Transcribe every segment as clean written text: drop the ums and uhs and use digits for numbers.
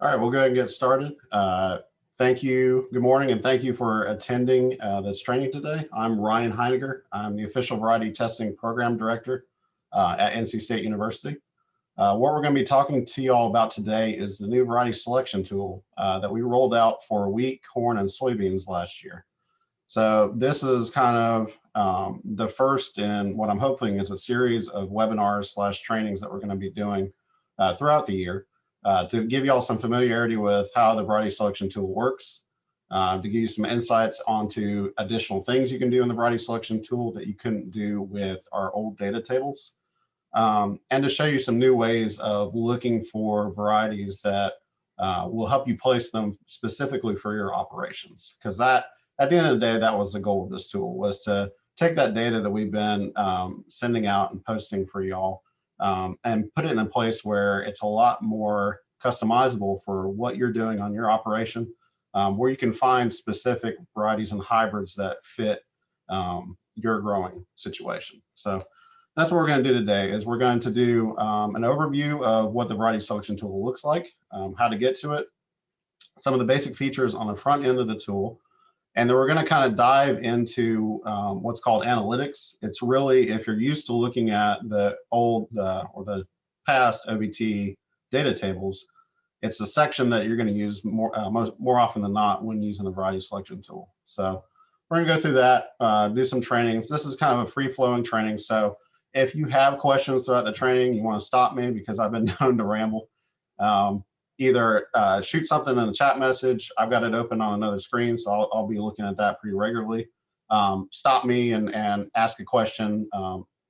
All right, we'll go ahead and get started. Thank you. Good morning, and thank you for attending this training today. I'm Ryan Heiniger. I'm the official variety testing program director at NC State University. What we're going to be talking to you all about today is the new variety selection tool that we rolled out for wheat, corn, and soybeans last year. So this is kind of the first in what I'm hoping is a series of webinars / trainings that we're going to be doing throughout the year. To give you all some familiarity with how the variety selection tool works, to give you some insights onto additional things you can do in the variety selection tool that you couldn't do with our old data tables, and to show you some new ways of looking for varieties that will help you place them specifically for your operations. Because that, at the end of the day, that was the goal of this tool, was to take that data that we've been sending out and posting for y'all, and put it in a place where it's a lot more customizable for what you're doing on your operation, where you can find specific varieties and hybrids that fit your growing situation. So that's what we're going to do today. Is we're going to do an overview of what the variety selection tool looks like, how to get to it, some of the basic features on the front end of the tool. And then we're going to kind of dive into what's called analytics. It's really, if you're used to looking at the old or the past OVT data tables, it's the section that you're going to use more often than not when using the variety selection tool. So we're going to go through that, do some trainings. This is kind of a free-flowing training. So if you have questions throughout the training, you want to stop me because I've been known to ramble. Either shoot something in the chat message. I've got it open on another screen, so I'll be looking at that pretty regularly. Stop me and ask a question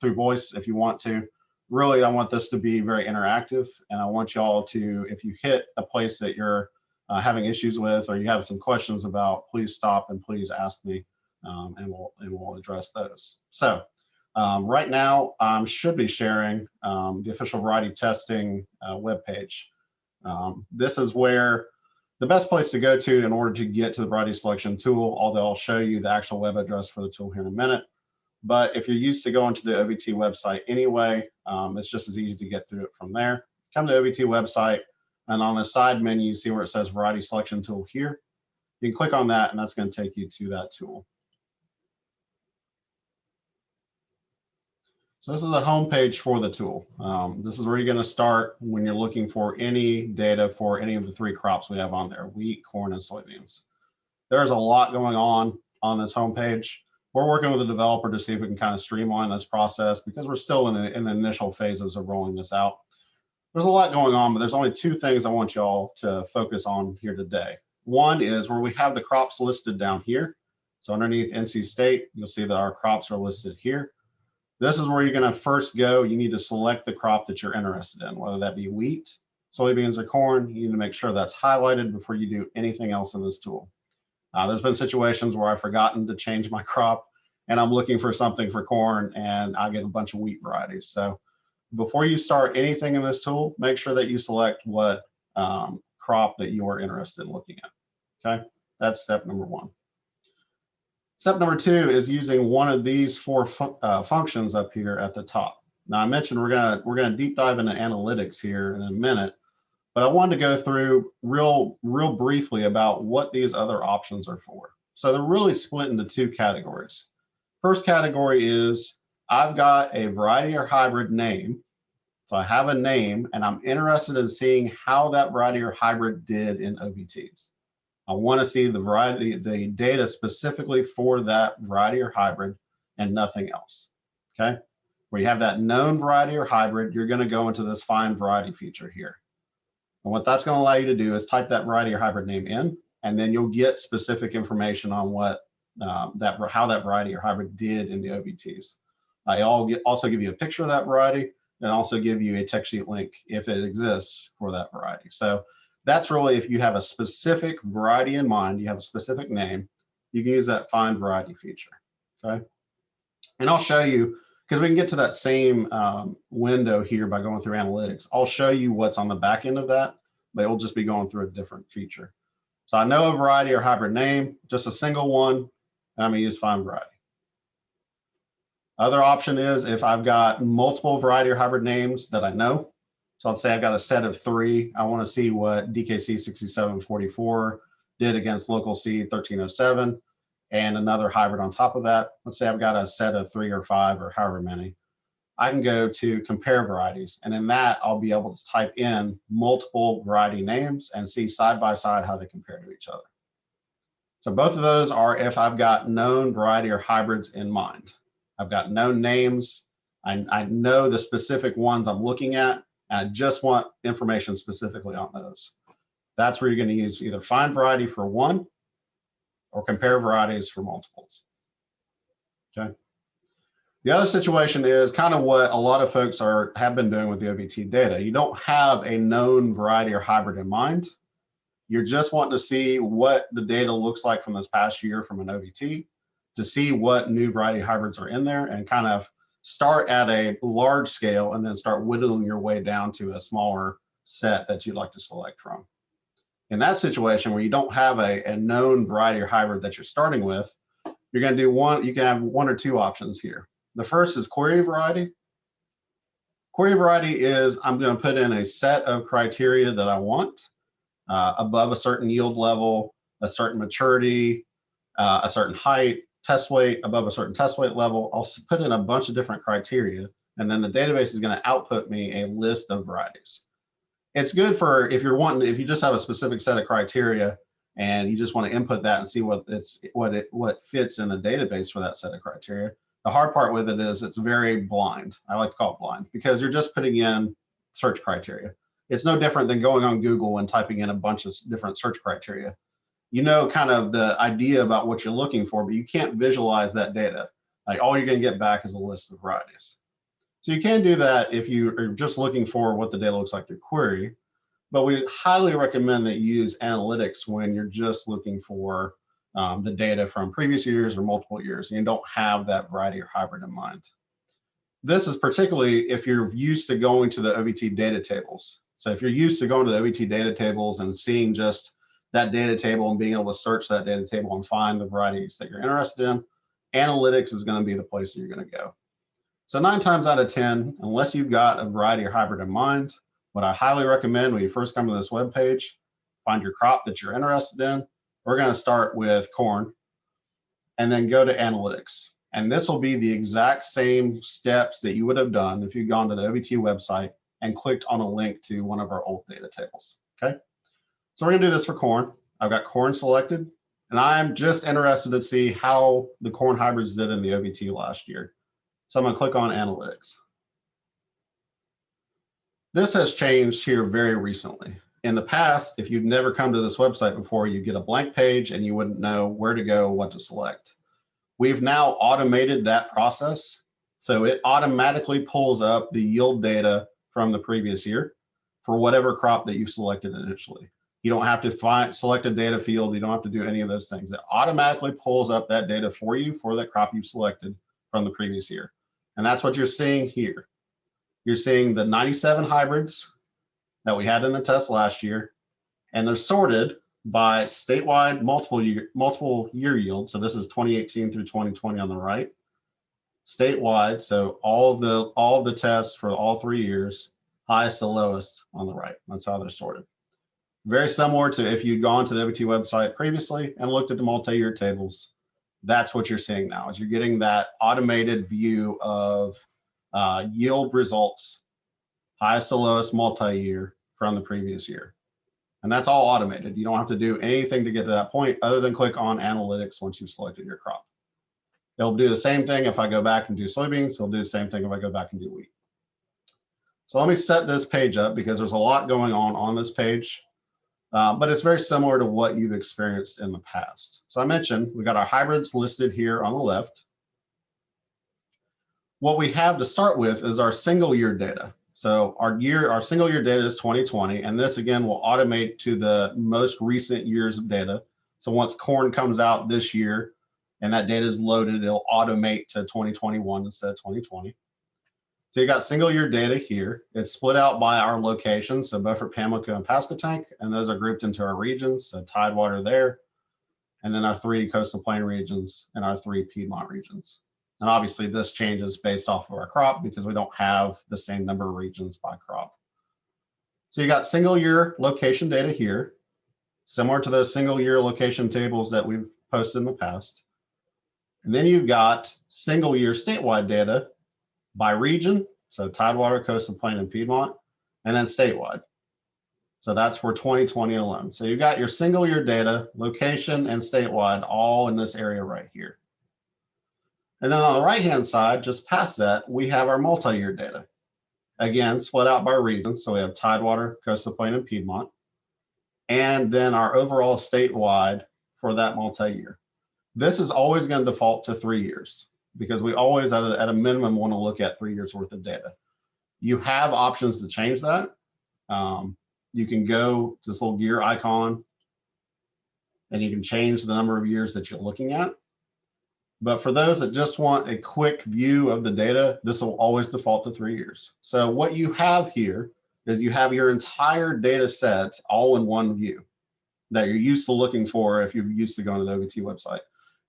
through voice if you want to. Really, I want this to be very interactive, and I want y'all to, if you hit a place that you're having issues with or you have some questions about, please stop and please ask me, and we'll address those. So right now, I should be sharing the official variety testing webpage. This is where the best place to go to in order to get to the variety selection tool, although I'll show you the actual web address for the tool here in a minute. But if you're used to going to the OVT website anyway, it's just as easy to get through it from there. Come to the OVT website, and on the side menu, you see where it says variety selection tool here. You can click on that, and that's going to take you to that tool. So this is the home page for the tool. This is where you're going to start when you're looking for any data for any of the three crops we have on there: wheat, corn, and soybeans. There's a lot going on this home page. We're working with a developer to see if we can kind of streamline this process because we're still in the initial phases of rolling this out. There's a lot going on, but there's only two things I want y'all to focus on here today. One is where we have the crops listed down here. So underneath NC State, you'll see that our crops are listed here. This is where you're going to first go. You need to select the crop that you're interested in, whether that be wheat, soybeans, or corn. You need to make sure that's highlighted before you do anything else in this tool. There's been situations where I've forgotten to change my crop and I'm looking for something for corn and I get a bunch of wheat varieties. So before you start anything in this tool, make sure that you select what crop that you are interested in looking at. Okay, that's step number one. Step number two is using one of these four functions up here at the top. Now I mentioned we're gonna deep dive into analytics here in a minute, but I wanted to go through real briefly about what these other options are for. So they're really split into two categories. First category is I've got a variety or hybrid name. So I have a name and I'm interested in seeing how that variety or hybrid did in OVTs. I want to see the data specifically for that variety or hybrid and nothing else. Okay, where you have that known variety or hybrid, you're going to go into this find variety feature here. And what that's going to allow you to do is type that variety or hybrid name in, and then you'll get specific information on what how that variety or hybrid did in the OVTs. I'll also give you a picture of that variety and also give you a text sheet link if it exists for that variety. So that's really, if you have a specific variety in mind, you have a specific name, you can use that find variety feature. Okay, and I'll show you, because we can get to that same window here by going through analytics. I'll show you what's on the back end of that, but it will just be going through a different feature. So I know a variety or hybrid name, just a single one, and I'm gonna use find variety. Other option is if I've got multiple variety or hybrid names that I know. So let's say I've got a set of 3. I want to see what DKC 6744 did against local seed 1307 and another hybrid on top of that. Let's say I've got a set of 3 or 5 or however many. I can go to compare varieties, and in that I'll be able to type in multiple variety names and see side by side how they compare to each other. So both of those are if I've got known variety or hybrids in mind. I've got known names. I know the specific ones I'm looking at, and I just want information specifically on those. That's where you're going to use either find variety for one or compare varieties for multiples. Okay. The other situation is kind of what a lot of folks have been doing with the OVT data. You don't have a known variety or hybrid in mind. You're just wanting to see what the data looks like from this past year from an OVT to see what new variety hybrids are in there and kind of start at a large scale and then start whittling your way down to a smaller set that you'd like to select from. In that situation where you don't have a known variety or hybrid that you're starting with, you're going to do one, you can have one or two options here. The first is query variety. Query variety is I'm going to put in a set of criteria that I want above a certain yield level, a certain maturity, a certain height, test weight, above a certain test weight level. I'll put in a bunch of different criteria, and then the database is going to output me a list of varieties. It's good for if you just have a specific set of criteria and you just want to input that and see what fits in the database for that set of criteria. The hard part with it is it's very blind. I like to call it blind because you're just putting in search criteria. It's no different than going on Google and typing in a bunch of different search criteria. You know kind of the idea about what you're looking for, but you can't visualize that data. Like all you're going to get back is a list of varieties. So you can do that if you are just looking for what the data looks like through query, but we highly recommend that you use analytics when you're just looking for the data from previous years or multiple years, and you don't have that variety or hybrid in mind. This is particularly if you're used to going to the OVT data tables. So if you're used to going to the OVT data tables and seeing just that data table and being able to search that data table and find the varieties that you're interested in, analytics is going to be the place that you're going to go. So 9 times out of 10, unless you've got a variety or hybrid in mind, what I highly recommend when you first come to this web page, find your crop that you're interested in. We're going to start with corn and then go to analytics. And this will be the exact same steps that you would have done if you'd gone to the OVT website and clicked on a link to one of our old data tables. Okay. So we're going to do this for corn. I've got corn selected, and I'm just interested to see how the corn hybrids did in the OVT last year. So I'm going to click on analytics. This has changed here very recently. In the past, if you've never come to this website before, you get a blank page and you wouldn't know where to go, what to select. We've now automated that process. So it automatically pulls up the yield data from the previous year for whatever crop that you selected initially. You don't have to select a data field. You don't have to do any of those things. It automatically pulls up that data for you for that crop you've selected from the previous year. And that's what you're seeing here. You're seeing the 97 hybrids that we had in the test last year, and they're sorted by statewide multiple year yield. So this is 2018 through 2020 on the right. Statewide, so all of the tests for all 3 years, highest to lowest on the right. That's how they're sorted. Very similar to if you'd gone to the OVT website previously and looked at the multi-year tables. That's what you're seeing now, is you're getting that automated view of yield results, highest to lowest multi-year from the previous year. And that's all automated. You don't have to do anything to get to that point other than click on analytics once you've selected your crop. It'll do the same thing if I go back and do soybeans. It'll do the same thing if I go back and do wheat. So let me set this page up because there's a lot going on this page, but it's very similar to what you've experienced in the past. So I mentioned we got our hybrids listed here on the left. What we have to start with is our single year data. So our single year data is 2020, and this again will automate to the most recent years of data. So once corn comes out this year and that data is loaded, it'll automate to 2021 instead of 2020. So you got single year data here. It's split out by our locations, so Beaufort, Pamlico, and Pasquotank, and those are grouped into our regions. So Tidewater there, and then our 3 coastal plain regions and our 3 Piedmont regions. And obviously this changes based off of our crop because we don't have the same number of regions by crop. So you got single year location data here, similar to those single year location tables that we've posted in the past. And then you've got single year statewide data by region, so Tidewater, Coastal Plain, and Piedmont, and then statewide. So that's for 2020 alone. So you've got your single year data, location, and statewide all in this area right here. And then on the right-hand side, just past that, we have our multi-year data. Again, split out by region. So we have Tidewater, Coastal Plain, and Piedmont. And then our overall statewide for that multi-year. This is always going to default to 3 years because we always, at a minimum, want to look at 3 years worth of data. You have options to change that. You can go to this little gear icon and you can change the number of years that you're looking at. But for those that just want a quick view of the data, this will always default to 3 years. So what you have here is you have your entire data set all in one view that you're used to looking for if you're used to going to the OVT website.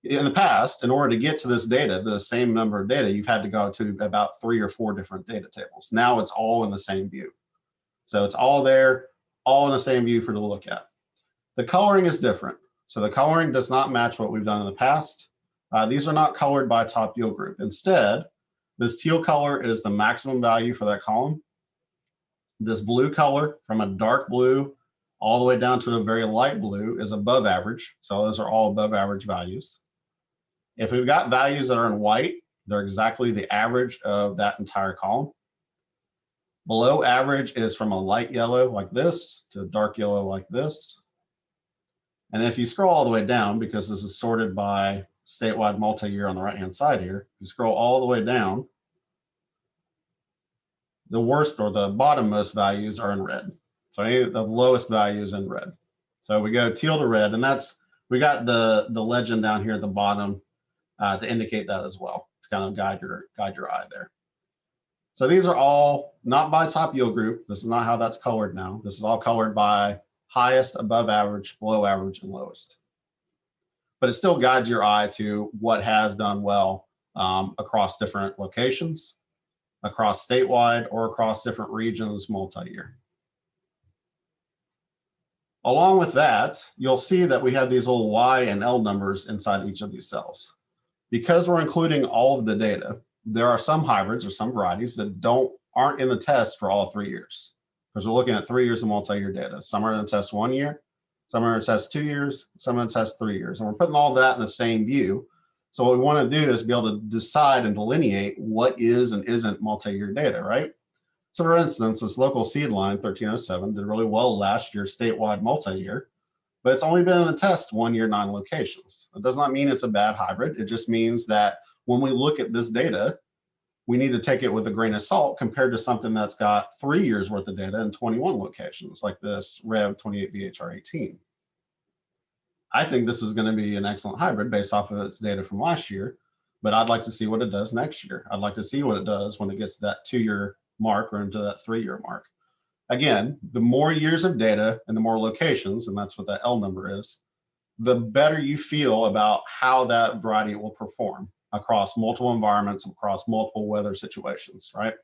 In the past, in order to get to this data, the same number of data, you've had to go to about 3 or 4 different data tables. Now it's all in the same view. So it's all there, all in the same view for to look at. The coloring is different. So the coloring does not match what we've done in the past. These are not colored by top yield group. Instead, this teal color is the maximum value for that column. This blue color, from a dark blue all the way down to a very light blue, is above average. So those are all above average values. If we've got values that are in white, they're exactly the average of that entire column. Below average is from a light yellow like this to a dark yellow like this. And if you scroll all the way down, because this is sorted by statewide multi-year on the right-hand side here, you scroll all the way down, the worst or the bottom-most values are in red. So any of the lowest values in red. So we go teal to red, and that's, we got the legend down here at the bottom to indicate that as well, to kind of guide your eye there. So these are all not by top yield group. This is not how that's colored now. This is all colored by highest, above average, below average, and lowest. But it still guides your eye to what has done well across different locations, across statewide, or across different regions multi-year. Along with that, you'll see that we have these little Y and L numbers inside each of these cells. Because we're including all of the data, there are some hybrids or some varieties that aren't in the test for all 3 years, because we're looking at 3 years of multi-year data. Some are in the test 1 year, some are in the test 2 years, some are in the test 3 years, and we're putting all that in the same view. So what we want to do is be able to decide and delineate what is and isn't multi-year data, right? So for instance, this local seed line 1307 did really well last year statewide multi-year, but it's only been in the test 1 year, 9 locations. It does not mean it's a bad hybrid. It just means that when we look at this data, we need to take it with a grain of salt compared to something that's got 3 years worth of data in 21 locations, like this Rev 28VHR18. I think this is going to be an excellent hybrid based off of its data from last year, but I'd like to see what it does next year. I'd like to see what it does when it gets to that 2 year mark or into that 3 year mark. Again, the more years of data and the more locations, and that's what that L number is, the better you feel about how that variety will perform across multiple environments, across multiple weather situations, right?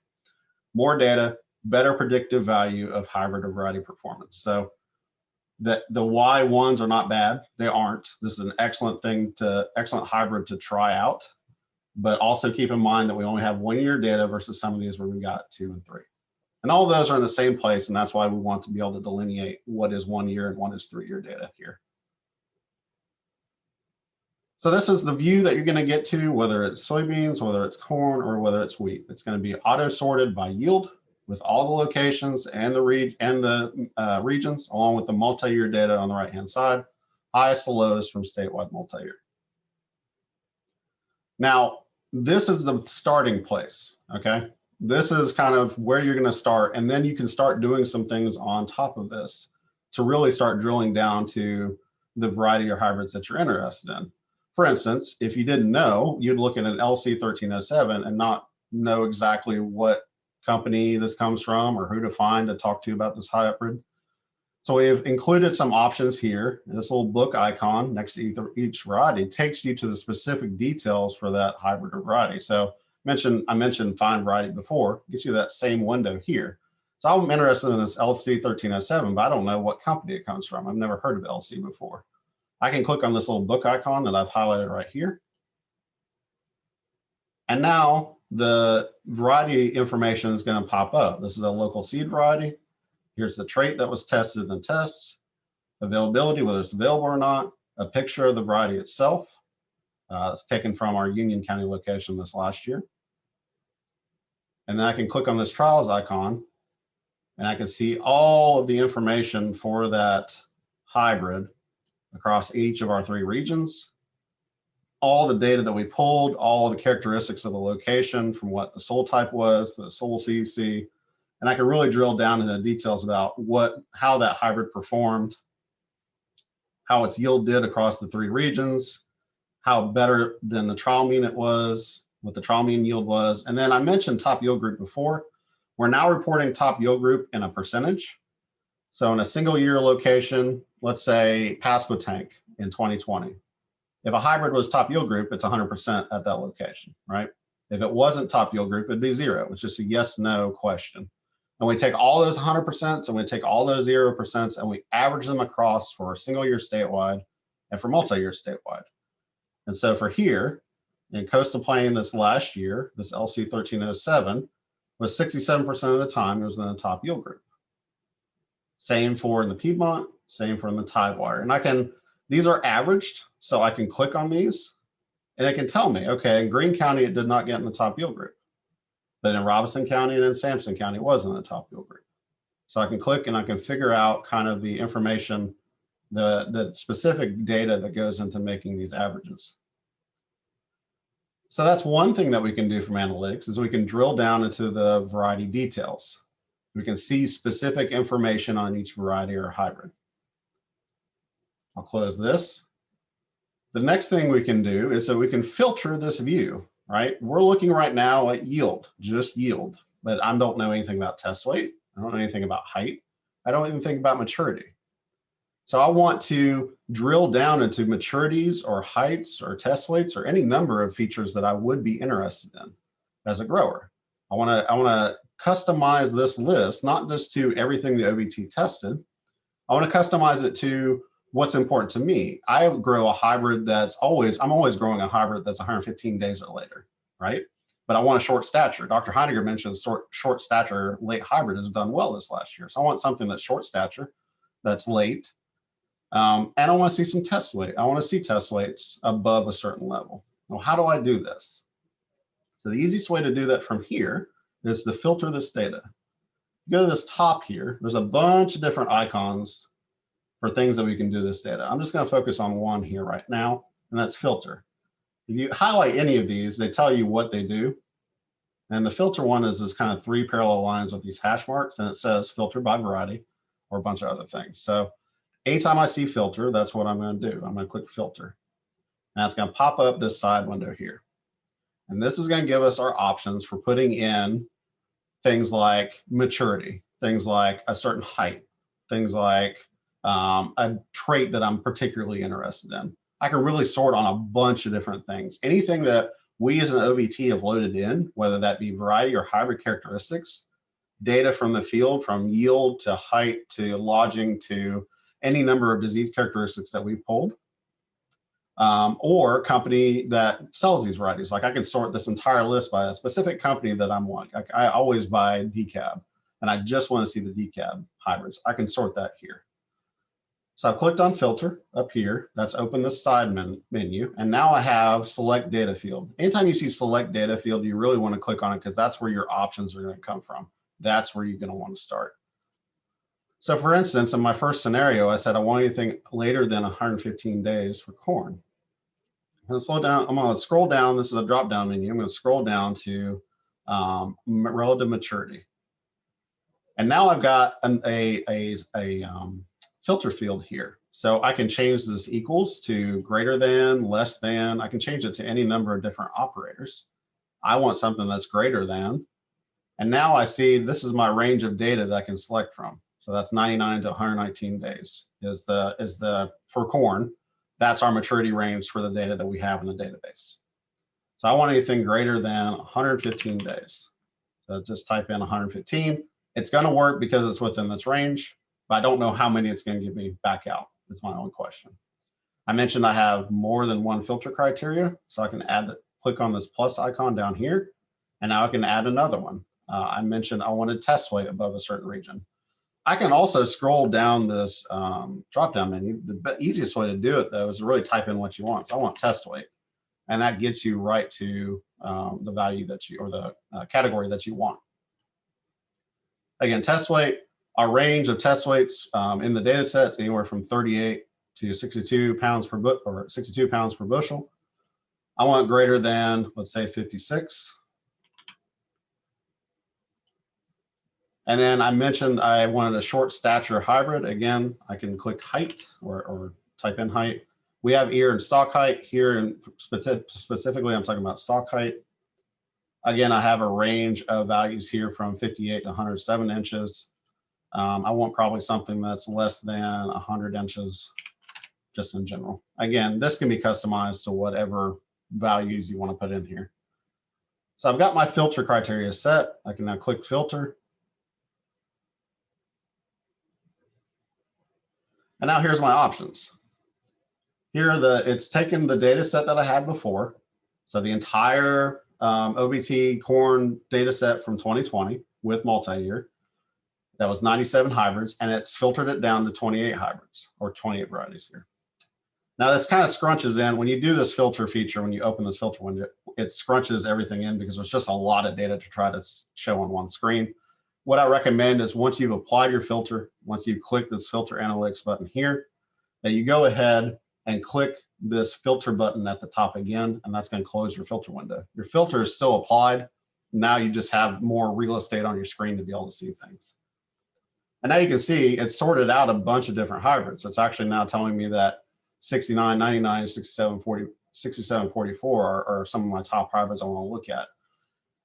More data, better predictive value of hybrid or variety performance. So the Y1s are not bad. They aren't. This is an excellent hybrid to try out, but also keep in mind that we only have 1 year data versus some of these where we got 2 and 3. And all of those are in the same place, and that's why we want to be able to delineate what is 1 year and what is 3 year data here. So this is the view that you're going to get to, whether it's soybeans, whether it's corn, or whether it's wheat. It's going to be auto-sorted by yield with all the locations and the regions, along with the multi-year data on the right-hand side, highest to lowest from statewide multi-year. Now, this is the starting place, okay? This is kind of where you're going to start, and then you can start doing some things on top of this to really start drilling down to the variety or hybrids that you're interested in. For instance, if you didn't know, you'd look at an LC 1307 and not know exactly what company this comes from or who to find to talk to about this hybrid. So we've included some options here. This little book icon next to each variety takes you to the specific details for that hybrid or variety. So I mentioned find variety before, gets you that same window here. So I'm interested in this LC 1307, but I don't know what company it comes from. I've never heard of LC before. I can click on this little book icon that I've highlighted right here. And now the variety information is going to pop up. This is a local seed variety. Here's the trait that was tested in the tests, availability, whether it's available or not, a picture of the variety itself. It's taken from our Union County location this last year. And then I can click on this trials icon and I can see all of the information for that hybrid across each of our 3 regions, all the data that we pulled, all the characteristics of the location from what the soil type was, the soil CEC, and I can really drill down into the details about how that hybrid performed, how its yield did across the 3 regions, how better than the trial mean it was, what the trial mean yield was. And then I mentioned top yield group before. We're now reporting top yield group in a percentage. So in a single year location, let's say Pasquotank in 2020. If a hybrid was top yield group, it's 100% at that location, right? If it wasn't top yield group, it'd be 0. It's just a yes, no question. And we take all those 100% and we take all those 0% and we average them across for a single year statewide and for multi-year statewide. And so for here, in Coastal Plain this last year, this LC 1307 was 67% of the time it was in the top yield group. Same for in the Piedmont, same for in the Tidewater. And these are averaged, so I can click on these and it can tell me, okay, in Greene County, it did not get in the top yield group, but in Robeson County and in Sampson County, it was in the top yield group. So I can click and I can figure out kind of the information, the specific data that goes into making these averages. So that's one thing that we can do from analytics is we can drill down into the variety details. We can see specific information on each variety or hybrid. I'll close this. The next thing we can do is that we can filter this view, right? We're looking right now at yield, just yield, but I don't know anything about test weight. I don't know anything about height. I don't even think about maturity. So I want to drill down into maturities or heights or test weights or any number of features that I would be interested in as a grower. I want to customize this list, not just to everything the OVT tested. I want to customize it to what's important to me. I grow a hybrid I'm always growing a hybrid that's 115 days or later, right? But I want a short stature. Dr. Heidegger mentioned short stature late hybrid has done well this last year. So I want something that's short stature, that's late. And I want to see some test weight. I want to see test weights above a certain level. Well, how do I do this? So the easiest way to do that from here is to filter this data. Go to this top here. There's a bunch of different icons for things that we can do this data. I'm just going to focus on one here right now, and that's filter. If you highlight any of these, they tell you what they do. And the filter one is this kind of 3 parallel lines with these hash marks, and it says filter by variety or a bunch of other things. So anytime I see filter, that's what I'm going to do. I'm going to click filter. And it's going to pop up this side window here. And this is going to give us our options for putting in things like maturity, things like a certain height, things like a trait that I'm particularly interested in. I can really sort on a bunch of different things. Anything that we as an OVT have loaded in, whether that be variety or hybrid characteristics, data from the field, from yield to height to lodging to any number of disease characteristics that we pulled, or company that sells these varieties. Like I can sort this entire list by a specific company that I'm like I always buy decab, and I just want to see the decab hybrids. I can sort that here. So I've clicked on filter up here. That's opened the side menu. And now I have select data field. Anytime you see select data field, you really want to click on it because that's where your options are going to come from. That's where you're going to want to start. So for instance, in my first scenario, I said I want anything later than 115 days for corn. I'm going to slow down. I'm going to scroll down. This is a drop-down menu. I'm going to scroll down to relative maturity. And now I've got a filter field here. So I can change this equals to greater than, less than. I can change it to any number of different operators. I want something that's greater than. And now I see this is my range of data that I can select from. So that's 99 to 119 days is the for corn. That's our maturity range for the data that we have in the database. So I want anything greater than 115 days. So just type in 115. It's going to work because it's within this range, but I don't know how many it's going to give me back out. That's my only question. I mentioned I have more than one filter criteria, so I can click on this plus icon down here, and now I can add another one. I mentioned I wanted test weight above a certain region. I can also scroll down this drop-down menu. The easiest way to do it, though, is to really type in what you want. So I want test weight, and that gets you right to the value that you, or the category that you want. Again, test weight, our range of test weights in the data set is anywhere from 38 to 62 pounds per bushel. I want greater than, let's say, 56. And then I mentioned I wanted a short stature hybrid. Again, I can click height or type in height. We have ear and stalk height here, and specifically I'm talking about stalk height. Again, I have a range of values here from 58 to 107 inches. I want probably something that's less than 100 inches, just in general. Again, this can be customized to whatever values you want to put in here. So I've got my filter criteria set. I can now click filter. And now here's my options. Here it's taken the data set that I had before. So the entire OVT corn data set from 2020 with multi-year. That was 97 hybrids, and it's filtered it down to 28 hybrids, or 28 varieties here. Now this kind of scrunches in. When you do this filter feature, when you open this filter window, it scrunches everything in because there's just a lot of data to try to show on one screen. What I recommend is once you've applied your filter, once you click this filter analytics button here, that you go ahead and click this filter button at the top again, and that's going to close your filter window. Your filter is still applied. Now you just have more real estate on your screen to be able to see things. And now you can see it's sorted out a bunch of different hybrids. It's actually now telling me that 69, 99, 67, 40, 67, 44 are some of my top hybrids I want to look at.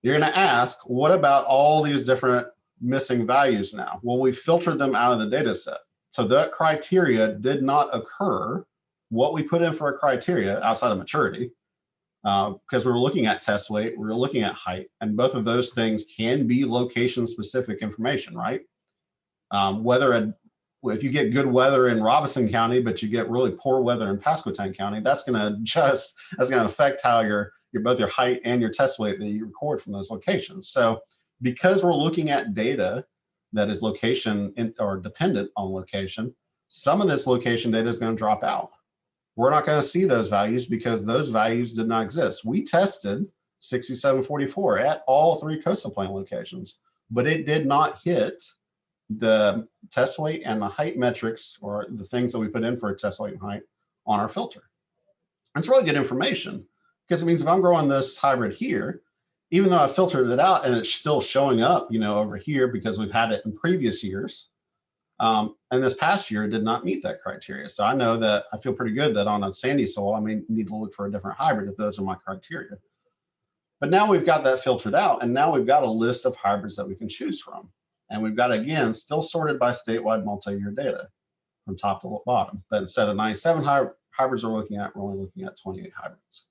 You're going to ask, what about all these different missing values now? Well, we filtered them out of the data set. So that criteria did not occur. What we put in for a criteria outside of maturity, because we were looking at test weight, we were looking at height, and both of those things can be location specific information, right? If you get good weather in Robeson County, but you get really poor weather in Pasquotank County, that's going to affect how both your height and your test weight that you record from those locations. So because we're looking at data that is location or dependent on location, some of this location data is going to drop out. We're not going to see those values because those values did not exist. We tested 6744 at all 3 coastal plain locations, but it did not hit the test weight and the height metrics, or the things that we put in for a test weight and height on our filter. It's really good information because it means if I'm growing this hybrid here, even though I filtered it out and it's still showing up, over here because we've had it in previous years, and this past year it did not meet that criteria. So I know that I feel pretty good that on a sandy soil, I may need to look for a different hybrid if those are my criteria. But now we've got that filtered out, and now we've got a list of hybrids that we can choose from. And we've got, again, still sorted by statewide multi-year data from top to bottom. But instead of 97 hybrids we're looking at, we're only looking at 28 hybrids.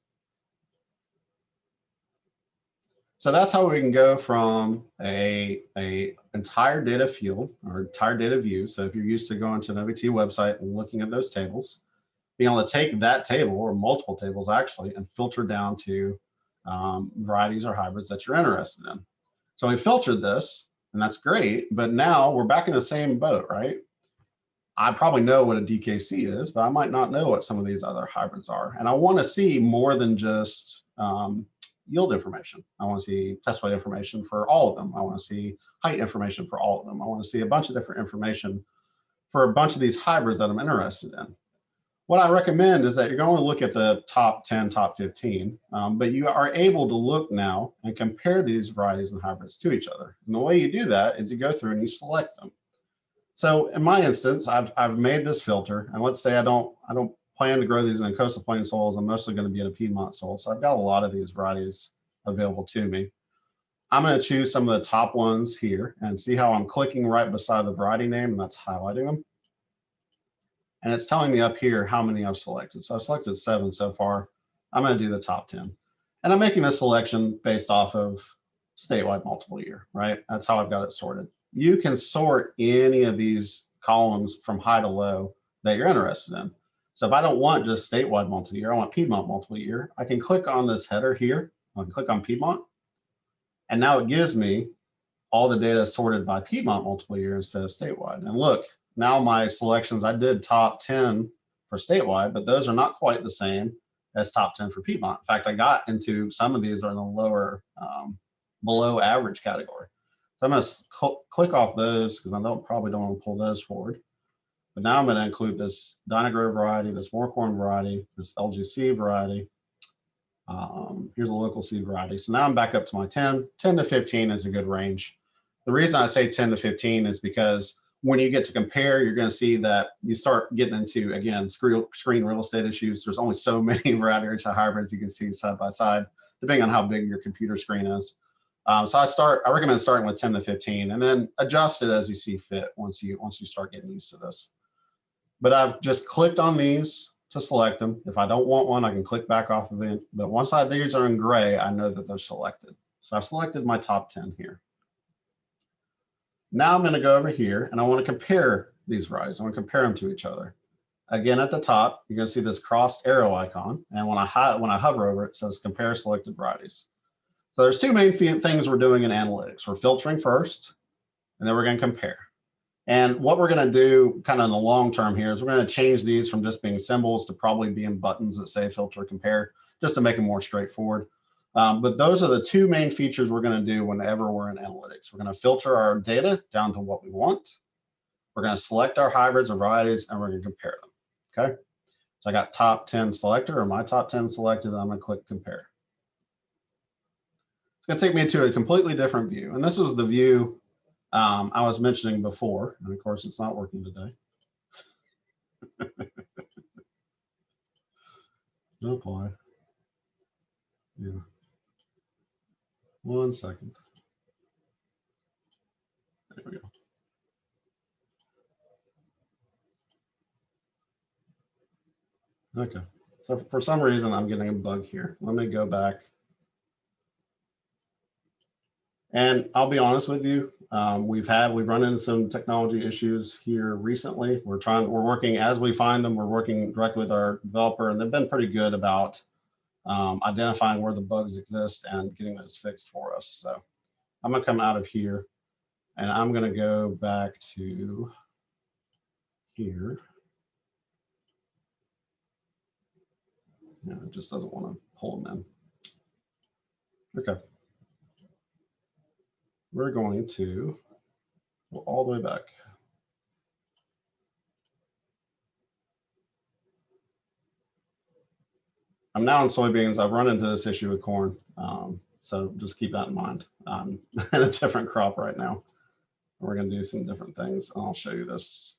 So that's how we can go from a entire data field or entire data view. So if you're used to going to an OVT website and looking at those tables, being able to take that table, or multiple tables actually, and filter down to varieties or hybrids that you're interested in. So we filtered this, and that's great, but now we're back in the same boat, right? I probably know what a DKC is, but I might not know what some of these other hybrids are. And I want to see more than just yield information. I want to see test weight information for all of them. I want to see height information for all of them. I want to see a bunch of different information for a bunch of these hybrids that I'm interested in. What I recommend is that you're going to look at the top 10, top 15, but you are able to look now and compare these varieties and hybrids to each other. And the way you do that is you go through and you select them. So in my instance, I've made this filter, and let's say I don't plan to grow these in coastal plain soils. I'm mostly going to be in a Piedmont soil, so I've got a lot of these varieties available to me. I'm going to choose some of the top ones here and see how I'm clicking right beside the variety name, and that's highlighting them. And it's telling me up here how many I've selected. So I've selected 7 so far. I'm going to do the top 10. And I'm making this selection based off of statewide multiple year, right? That's how I've got it sorted. you can sort any of these columns from high to low that you're interested in. So if I don't want just statewide multi-year, I want Piedmont multi-year, I can click on this header here. I can click on Piedmont, and now it gives me all the data sorted by Piedmont multiple year instead of statewide. And look, now my selections, I did top 10 for statewide, but those are not quite the same as top 10 for Piedmont. In fact, I got into some of these are in the lower, below average category. So I'm going to click off those because I probably don't want to pull those forward. But now I'm going to include this Dynagrow variety, this more corn variety, this LGC variety. Here's a local seed variety. So now I'm back up to my 10. 10 to 15 is a good range. The reason I say 10 to 15 is because when you get to compare, you're going to see that you start getting into, again, screen real estate issues. There's only so many variety hybrids you can see side by side, depending on how big your computer screen is. So I recommend starting with 10 to 15 and then adjust it as you see fit once you start getting used to this. But I've just clicked on these to select them. If I don't want one, I can click back off of it. But once these are in gray, I know that they're selected. So I've selected my top 10 here. Now I'm going to go over here and I want to compare these varieties. I want to compare them to each other. Again, at the top, you're going to see this crossed arrow icon. And when I hover over it, it says compare selected varieties. So there's two main things we're doing in analytics. We're filtering first, and then we're going to compare. And what we're going to do kind of in the long term here is we're going to change these from just being symbols to probably being buttons that say filter, compare, just to make them more straightforward. But those are the two main features we're going to do whenever we're in analytics. We're going to filter our data down to what we want. We're going to select our hybrids and varieties, and we're going to compare them. Okay. So I got top 10 selected, or my top 10 selected, and I'm going to click compare. It's going to take me to a completely different view. And this was the view I was mentioning before. And of course, it's not working today. No apply. Yeah. 1 second. There we go. Okay. So for some reason, I'm getting a bug here. Let me go back. And I'll be honest with you, we've run into some technology issues here recently. We're working as we find them. We're working directly with our developer, and they've been pretty good about identifying where the bugs exist and getting those fixed for us. So I'm gonna come out of here, and I'm gonna go back to here. Yeah, it just doesn't want to pull them in. Okay. We're going to go all the way back. I'm now in soybeans. I've run into this issue with corn. So just keep that in mind. I'm in a different crop right now. We're going to do some different things. I'll show you this.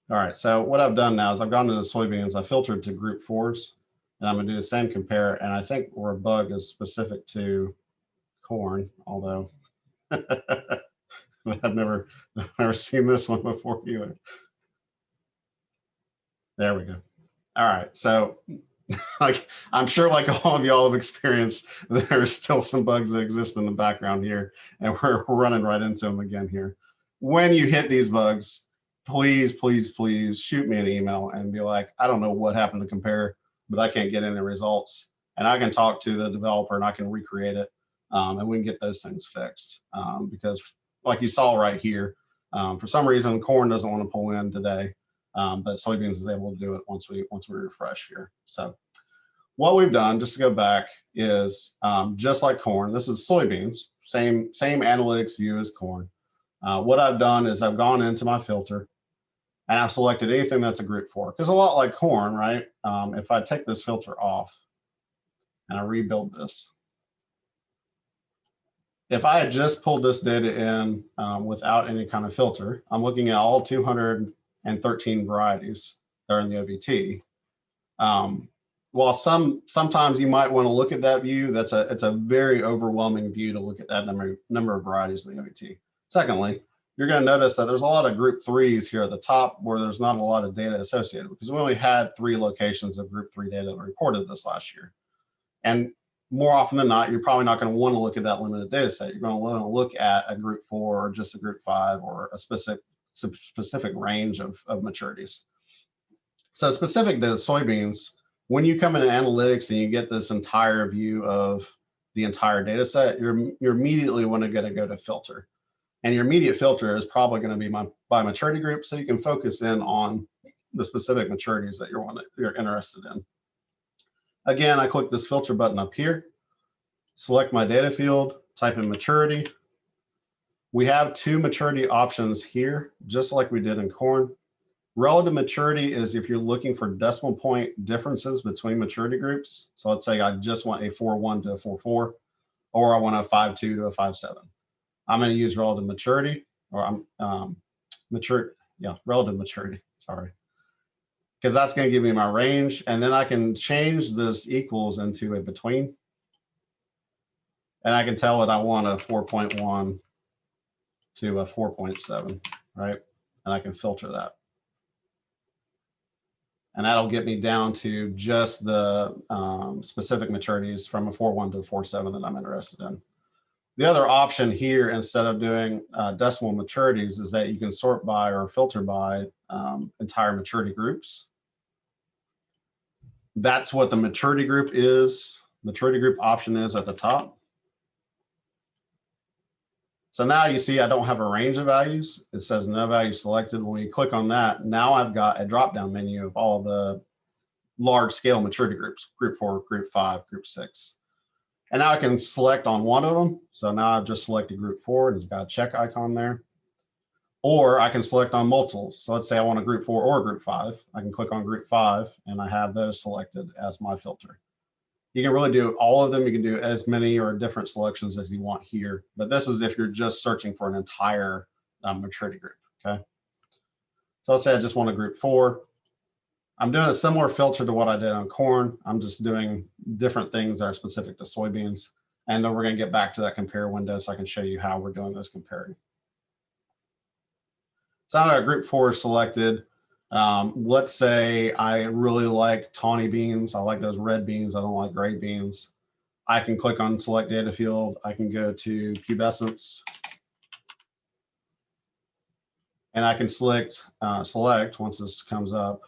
All right, so what I've done now is I've gone into soybeans, I filtered to group 4s, and I'm gonna do the same compare, and I think where a bug is specific to corn, although I've never seen this one before either. There we go. All right, so like I'm sure like all of y'all have experienced, there's still some bugs that exist in the background here, and we're running right into them again here. When you hit these bugs, please, please, please shoot me an email and be like, I don't know what happened to compare, but I can't get any results. And I can talk to the developer and I can recreate it, and we can get those things fixed. Because like you saw right here, for some reason, corn doesn't want to pull in today, but soybeans is able to do it once we refresh here. So what we've done, just to go back, is just like corn, this is soybeans, same analytics view as corn. What I've done is I've gone into my filter and I've selected anything that's a group 4, because a lot like corn, right? If I take this filter off and I rebuild this, if I had just pulled this data in without any kind of filter, I'm looking at all 213 varieties that are in the OVT. While sometimes you might want to look at that view, it's a very overwhelming view to look at that number of varieties in the OVT. Secondly, you're going to notice that there's a lot of group 3s here at the top where there's not a lot of data associated, because we only had 3 locations of group 3 data reported this last year. And more often than not, you're probably not going to want to look at that limited data set. You're going to want to look at a group 4 or just a group 5 or a specific range of maturities. So specific to soybeans, when you come into analytics and you get this entire view of the entire data set, you're immediately going to go to filter. And your immediate filter is probably going to be by maturity group, so you can focus in on the specific maturities that you're interested in. Again, I click this filter button up here, select my data field, type in maturity. We have 2 maturity options here, just like we did in corn. Relative maturity is if you're looking for decimal point differences between maturity groups. So let's say I just want a 4.1 to a 4.4, or I want a 5.2 to a 5.7. I'm going to use relative maturity, or relative maturity, sorry. Because that's going to give me my range, and then I can change this equals into a between. And I can tell it I want a 4.1 to a 4.7, right? And I can filter that. And that'll get me down to just the specific maturities from a 4.1 to a 4.7 that I'm interested in. The other option here, instead of doing decimal maturities, is that you can sort by or filter by entire maturity groups. That's what the maturity group is. Maturity group option is at the top. So now you see I don't have a range of values. It says no value selected. When you click on that, now I've got a drop-down menu of all the large scale maturity groups, group 4, group 5, group 6. And now I can select on one of them. So now I've just selected group 4 and it's got a check icon there. Or I can select on multiples. So let's say I want a group 4 or a group 5. I can click on group 5 and I have those selected as my filter. You can really do all of them. You can do as many or different selections as you want here. But this is if you're just searching for an entire maturity group, okay? So let's say I just want a group 4. I'm doing a similar filter to what I did on corn. I'm just doing different things that are specific to soybeans. And then we're going to get back to that compare window so I can show you how we're doing this comparing. So I got group 4 selected. Let's say I really like tawny beans. I like those red beans. I don't like gray beans. I can click on select data field. I can go to pubescence. And I can select once this comes up,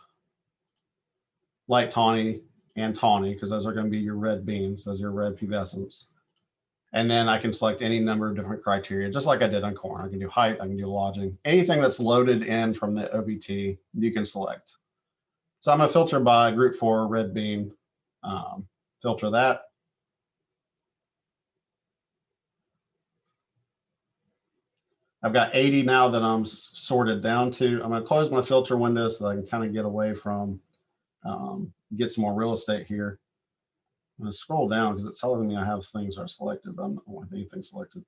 light tawny and tawny, because those are going to be your red beans. Those are your red pubescents. And then I can select any number of different criteria, just like I did on corn. I can do height, I can do lodging. Anything that's loaded in from the OVT, you can select. So I'm going to filter by group 4, red bean, filter that. I've got 80 now that I'm sorted down to. I'm going to close my filter window so that I can kind of get away from, get some more real estate here. I'm going to scroll down because it's telling me I have things are selected, but I don't have anything selected.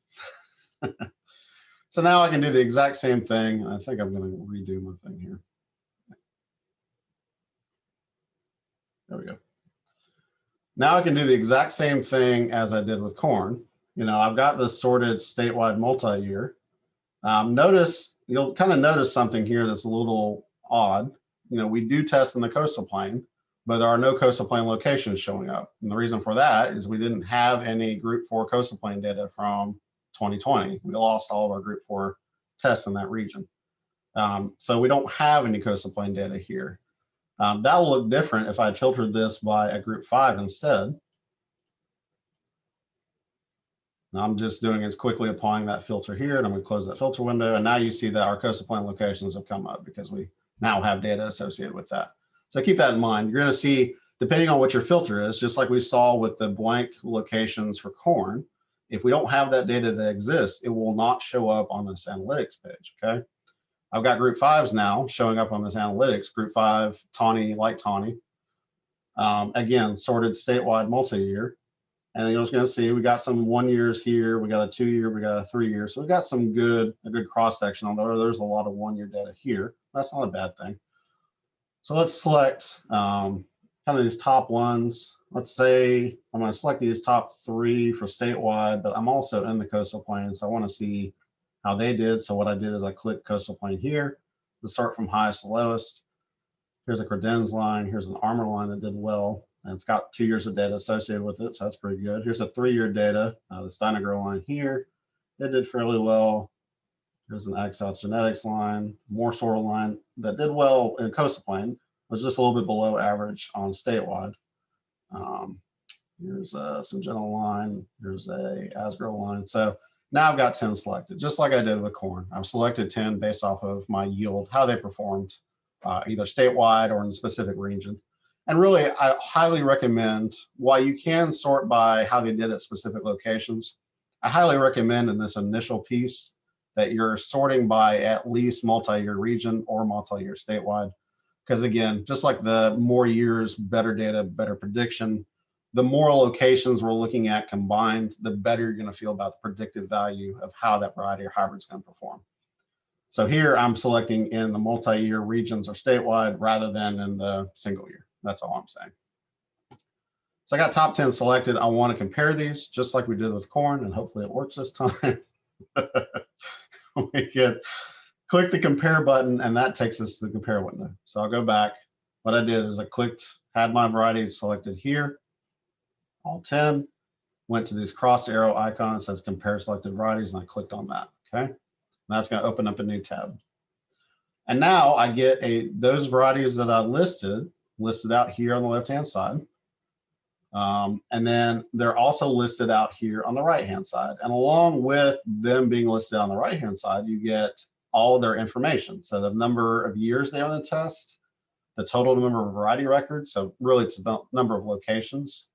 So now I can do the exact same thing. I think I'm going to redo my thing here. There we go. Now I can do the exact same thing as I did with corn. You know, I've got this sorted statewide multi-year. Notice, you'll kind of notice something here that's a little odd. You know, we do test in the coastal plain, but there are no coastal plain locations showing up. And the reason for that is we didn't have any group 4 coastal plain data from 2020. We lost all of our group 4 tests in that region. So we don't have any coastal plain data here. That will look different if I filtered this by a group 5 instead. Now I'm just doing is quickly applying that filter here, and I'm going to close that filter window. And now you see that our coastal plain locations have come up because we now have data associated with that. So keep that in mind. You're going to see, depending on what your filter is, just like we saw with the blank locations for corn, if we don't have that data that exists, it will not show up on this analytics page, okay? I've got group 5s now showing up on this analytics, group 5, tawny, light tawny. Again, sorted statewide multi-year. And you're just going to see we got some 1 years here, we got a 2 year, we got a 3 year. So we got some a good cross section, although there's a lot of 1 year data here. That's not a bad thing. So let's select kind of these top ones. Let's say I'm going to select these top 3 for statewide, but I'm also in the coastal plain, so I want to see how they did. So what I did is I clicked coastal plain here to start from highest to lowest. Here's a credenza line. Here's an armor line that did well. And it's got 2 years of data associated with it, so that's pretty good. Here's a 3-year data. The Steinegger line here, it did fairly well. Here's an Ag South genetics line, more sorrel line that did well in coastal plain, was just a little bit below average on statewide. Here's a Syngenta line. Here's a Asgrow line. So now I've got 10 selected, just like I did with corn. I've selected 10 based off of my yield, how they performed, either statewide or in a specific region. And really, I highly recommend, while you can sort by how they did at specific locations, I highly recommend in this initial piece that you're sorting by at least multi-year region or multi-year statewide. Because again, just like the more years, better data, better prediction, the more locations we're looking at combined, the better you're going to feel about the predictive value of how that variety or hybrid is going to perform. So here I'm selecting in the multi-year regions or statewide rather than in the single year. That's all I'm saying. So I got top 10 selected. I want to compare these just like we did with corn, and hopefully it works this time. We can click the compare button, and that takes us to the compare window. So I'll go back. What I did is I clicked, had my varieties selected here, all 10, went to these cross arrow icons, says compare selected varieties, and I clicked on that. Okay, and that's going to open up a new tab. And now I get those varieties that I listed out here on the left-hand side. And then they're also listed out here on the right-hand side. And along with them being listed on the right-hand side, you get all of their information. So the number of years they are on the test, the total number of variety records. So really it's the number of locations,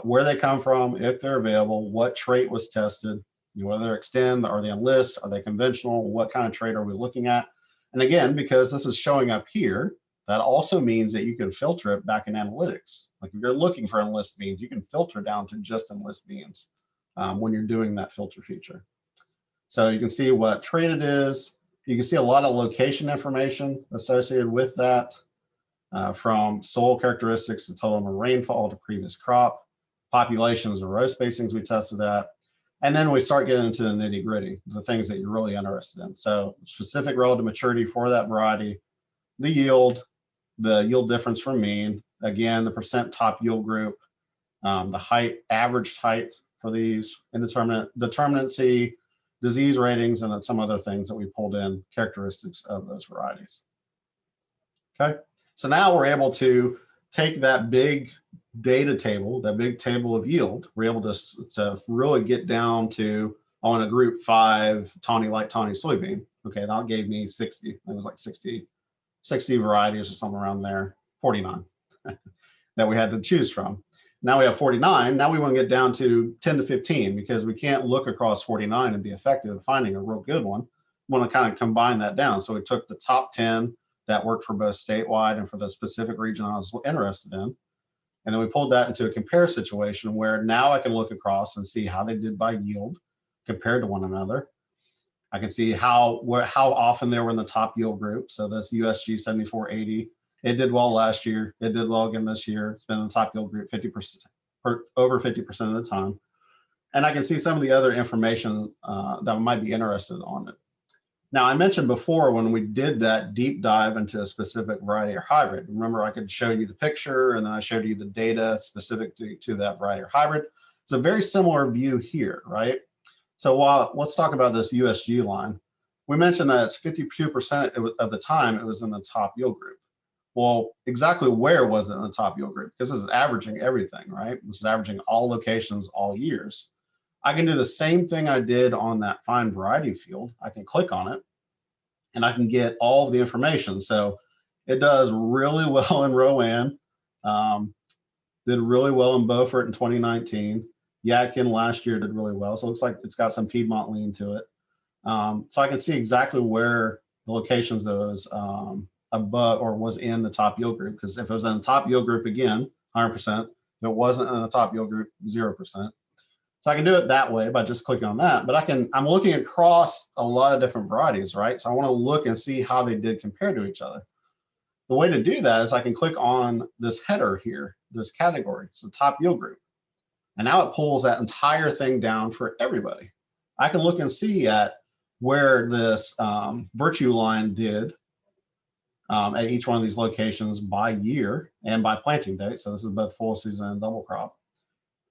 where they come from, if they're available, what trait was tested, whether they're extend, are they on list, are they conventional, what kind of trait are we looking at? And again, because this is showing up here, that also means that you can filter it back in analytics. Like if you're looking for enlist beans, you can filter down to just enlist beans when you're doing that filter feature. So you can see what trait it is. You can see a lot of location information associated with that, from soil characteristics to total number of rainfall to previous crop, populations or row spacings we tested at. And then we start getting into the nitty gritty, the things that you're really interested in. So specific relative maturity for that variety, the yield difference from mean, again, the percent top yield group, the height, averaged height for these, indeterminate, determinancy, disease ratings, and then some other things that we pulled in, characteristics of those varieties. Okay, so now we're able to take that big data table, that big table of yield, we're able to really get down to, on a group 5 tawny, light tawny soybean. Okay, that gave me 60, I think it was like 60 varieties or something around there, 49 that we had to choose from. Now we have 49. Now we want to get down to 10 to 15 because we can't look across 49 and be effective at finding a real good one. We want to kind of combine that down. So we took the top 10 that worked for both statewide and for the specific region I was interested in. And then we pulled that into a compare situation where now I can look across and see how they did by yield compared to one another. I can see how often they were in the top yield group. So this USG 7480, it did well last year. It did well again this year. It's been in the top yield group 50%, or over 50% of the time. And I can see some of the other information that might be interested on it. Now, I mentioned before when we did that deep dive into a specific variety or hybrid, remember I could show you the picture and then I showed you the data specific to that variety or hybrid. It's a very similar view here, right? So let's talk about this USG line. We mentioned that it's 52% of the time it was in the top yield group. Well, exactly where was it in the top yield group? Because this is averaging everything, right? This is averaging all locations, all years. I can do the same thing I did on that find variety field. I can click on it and I can get all of the information. So it does really well in Rowan, did really well in Beaufort in 2019. Yadkin last year did really well. So it looks like it's got some Piedmont lean to it. So I can see exactly where the locations that was above or was in the top yield group. Because if it was in the top yield group, again, 100%. If it wasn't in the top yield group, 0%. So I can do it that way by just clicking on that. But I'm looking across a lot of different varieties, right? So I want to look and see how they did compare to each other. The way to do that is I can click on this header here, this category, so top yield group. And now it pulls that entire thing down for everybody. I can look and see at where this virtue line did at each one of these locations by year and by planting date. So this is both full season and double crop.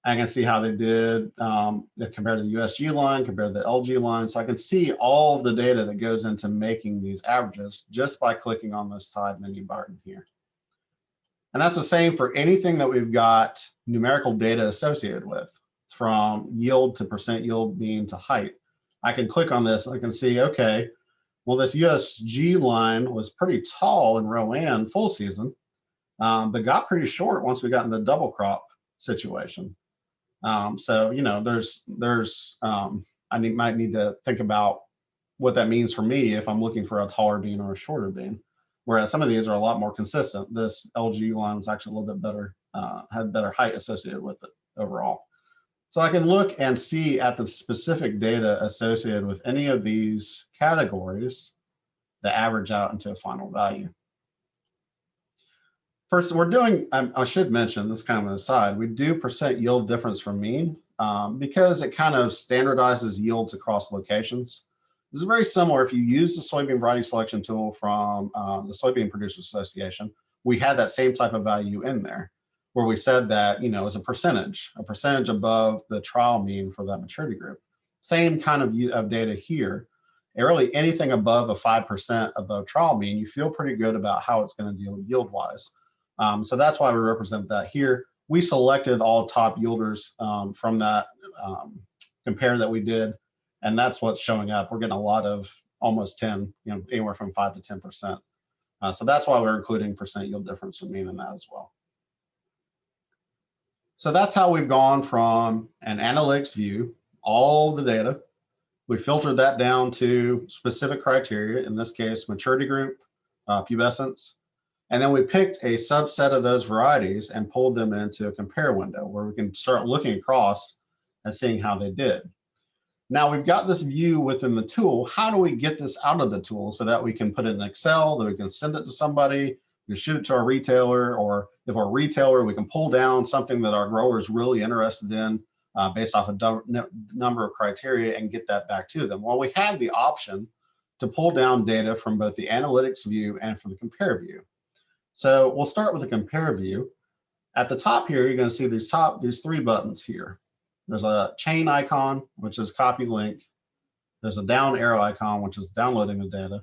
I can see how they did compared to the USG line, compared to the LG line. So I can see all of the data that goes into making these averages just by clicking on this side menu button here. And that's the same for anything that we've got numerical data associated with, from yield to percent yield mean to height. I can click on this, I can see, okay, well, this USG line was pretty tall in row N full season, but got pretty short once we got in the double crop situation. So, you know, I might need to think about what that means for me if I'm looking for a taller bean or a shorter bean. Whereas some of these are a lot more consistent. This LG line was actually a little bit better, had better height associated with it overall. So I can look and see at the specific data associated with any of these categories that average out into a final value. First, we're doing, I should mention this kind of an aside, we do percent yield difference from mean because it kind of standardizes yields across locations. This is very similar if you use the soybean variety selection tool from the Soybean Producers Association. We had that same type of value in there where we said that, you know, it's a percentage above the trial mean for that maturity group. Same kind of data here. And really anything above a 5% above trial mean, you feel pretty good about how it's going to deal yield wise. So that's why we represent that here. We selected all top yielders from that compare that we did, and that's what's showing up. We're getting a lot of almost 10, you know, anywhere from 5 to 10%. So that's why we're including percent yield difference from mean in that as well. So that's how we've gone from an analytics view, all the data. We filtered that down to specific criteria, in this case, maturity group, pubescence. And then we picked a subset of those varieties and pulled them into a compare window where we can start looking across and seeing how they did. Now we've got this view within the tool. How do we get this out of the tool so that we can put it in Excel, that we can send it to somebody, we can shoot it to our retailer, or if we're a retailer, we can pull down something that our grower is really interested in based off a number of criteria and get that back to them. Well, we have the option to pull down data from both the analytics view and from the compare view. So we'll start with the compare view. At the top here, you're going to see these three buttons here. There's a chain icon, which is copy link. There's a down arrow icon, which is downloading the data.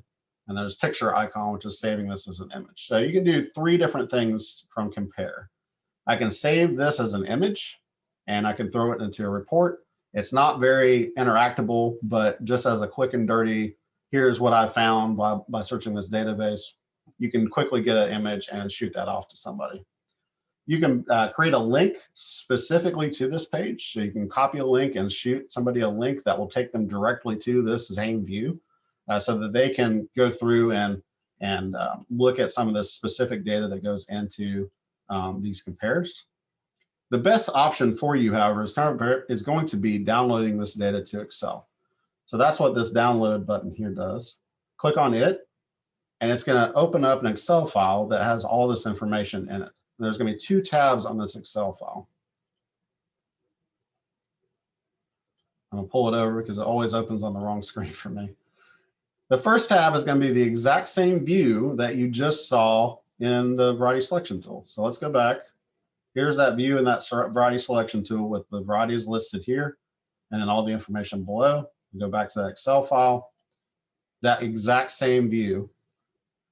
And there's picture icon, which is saving this as an image. So you can do three different things from compare. I can save this as an image, and I can throw it into a report. It's not very interactable, but just as a quick and dirty, here's what I found by searching this database. You can quickly get an image and shoot that off to somebody. You can create a link specifically to this page. So you can copy a link and shoot somebody a link that will take them directly to this same view so that they can go through and look at some of the specific data that goes into these compares. The best option for you, however, is going to be downloading this data to Excel. So that's what this download button here does. Click on it, and it's going to open up an Excel file that has all this information in it. There's going to be two tabs on this Excel file. I'm going to pull it over because it always opens on the wrong screen for me. The first tab is going to be the exact same view that you just saw in the variety selection tool. So let's go back. Here's that view in that variety selection tool with the varieties listed here and then all the information below. We go back to that Excel file. That exact same view,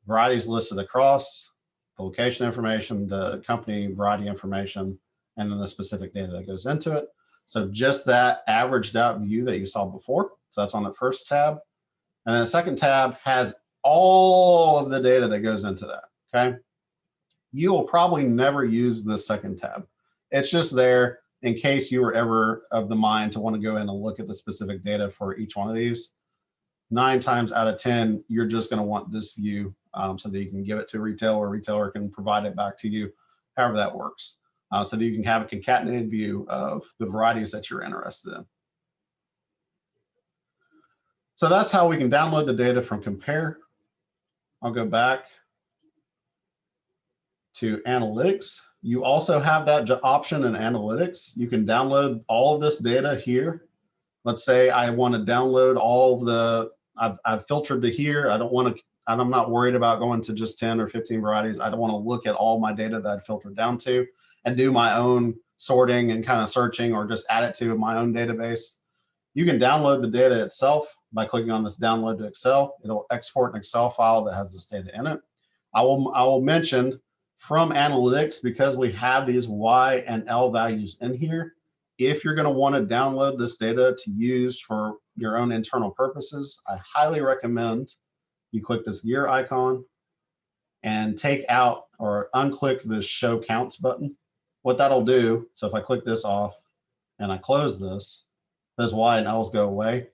varieties listed across, the location information, the company variety information, and then the specific data that goes into it. So just that averaged out view that you saw before. So that's on the first tab. And then the second tab has all of the data that goes into that, okay? You will probably never use the second tab. It's just there in case you were ever of the mind to want to go in and look at the specific data for each one of these. 9 times out of 10, you're just going to want this view so that you can give it to a retailer can provide it back to you, however that works, so that you can have a concatenated view of the varieties that you're interested in. So that's how we can download the data from compare. I'll go back to analytics. You also have that option in analytics. You can download all of this data here. Let's say I want to download all of the I've filtered to here. I don't want to, and I'm not worried about going to just 10 or 15 varieties. I don't want to look at all my data that I've filtered down to and do my own sorting and kind of searching or just add it to my own database. You can download the data itself by clicking on this download to Excel. It'll export an Excel file that has this data in it. I will mention from analytics, because we have these Y and L values in here, if you're going to want to download this data to use for your own internal purposes, I highly recommend you click this gear icon and take out or unclick this show counts button. What that'll do, so if I click this off and I close this, those Y and L's go away,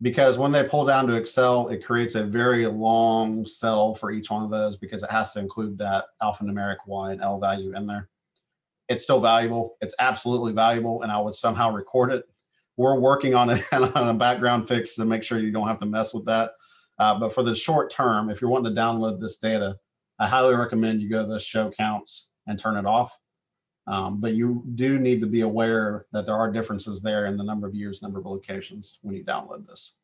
because when they pull down to Excel, it creates a very long cell for each one of those because it has to include that alphanumeric Y and L value in there. It's still valuable. It's absolutely valuable, and I would somehow record it. We're working on a background fix to make sure you don't have to mess with that. But for the short term, if you're wanting to download this data, I highly recommend you go to the show counts and turn it off. But you do need to be aware that there are differences there in the number of years, number of locations when you download this.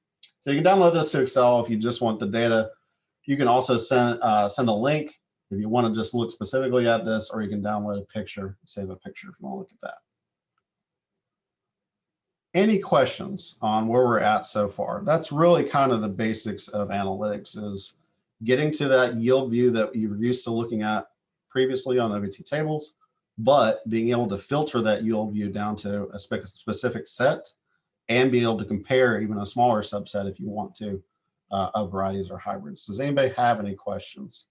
So you can download this to Excel if you just want the data. You can also send a link if you want to just look specifically at this, or you can download a picture, save a picture if you want to look at that. Any questions on where we're at so far? That's really kind of the basics of analytics, is getting to that yield view that you were used to looking at previously on OVT tables, but being able to filter that yield view down to a specific set and be able to compare even a smaller subset if you want to of varieties or hybrids. Does anybody have any questions?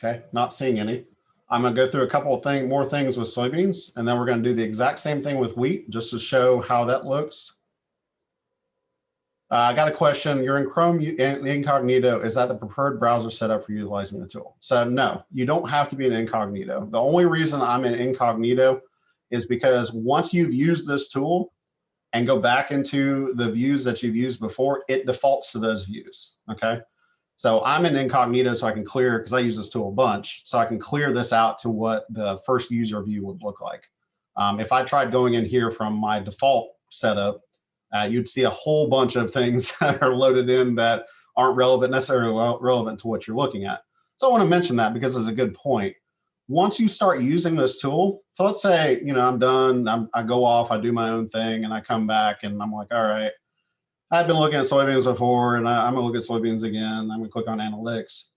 Okay, not seeing any. I'm gonna go through a couple of more things with soybeans, and then we're gonna do the exact same thing with wheat just to show how that looks. I got a question. You're in Chrome incognito. Is that the preferred browser setup for utilizing the tool? So no, you don't have to be in incognito. The only reason I'm in incognito is because once you've used this tool and go back into the views that you've used before, it defaults to those views, okay? So I'm in incognito so I can clear, because I use this tool a bunch, so I can clear this out to what the first user view would look like. If I tried going in here from my default setup, you'd see a whole bunch of things that are loaded in that aren't necessarily relevant to what you're looking at. So I want to mention that because it's a good point. Once you start using this tool, so let's say, I'm done, I go off, I do my own thing, and I come back and I'm like, all right, I've been looking at soybeans before, and I'm gonna look at soybeans again. I'm gonna click on analytics.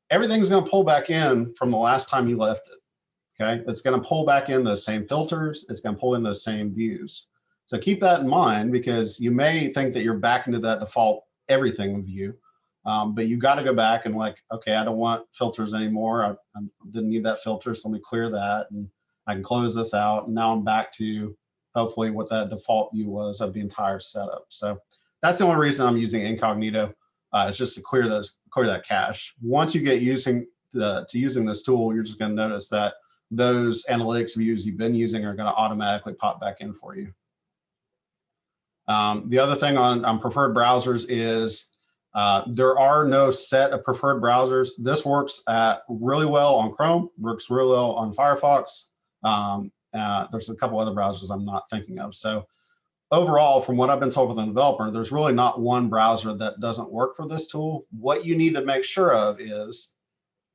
Everything's gonna pull back in from the last time you left it, okay? It's gonna pull back in those same filters. It's gonna pull in those same views. So keep that in mind, because you may think that you're back into that default everything view, but you got to go back and like, okay, I don't want filters anymore. I didn't need that filter, so let me clear that, and I can close this out. And now I'm back to hopefully what that default view was of the entire setup. So that's the only reason I'm using incognito. It's just to clear that cache. Once you get using this tool, you're just going to notice that those analytics views you've been using are going to automatically pop back in for you. The other thing on preferred browsers is there are no set of preferred browsers. This works really well on Chrome, works really well on Firefox. There's a couple other browsers I'm not thinking of. So overall, from what I've been told from the developer, there's really not one browser that doesn't work for this tool. What you need to make sure of is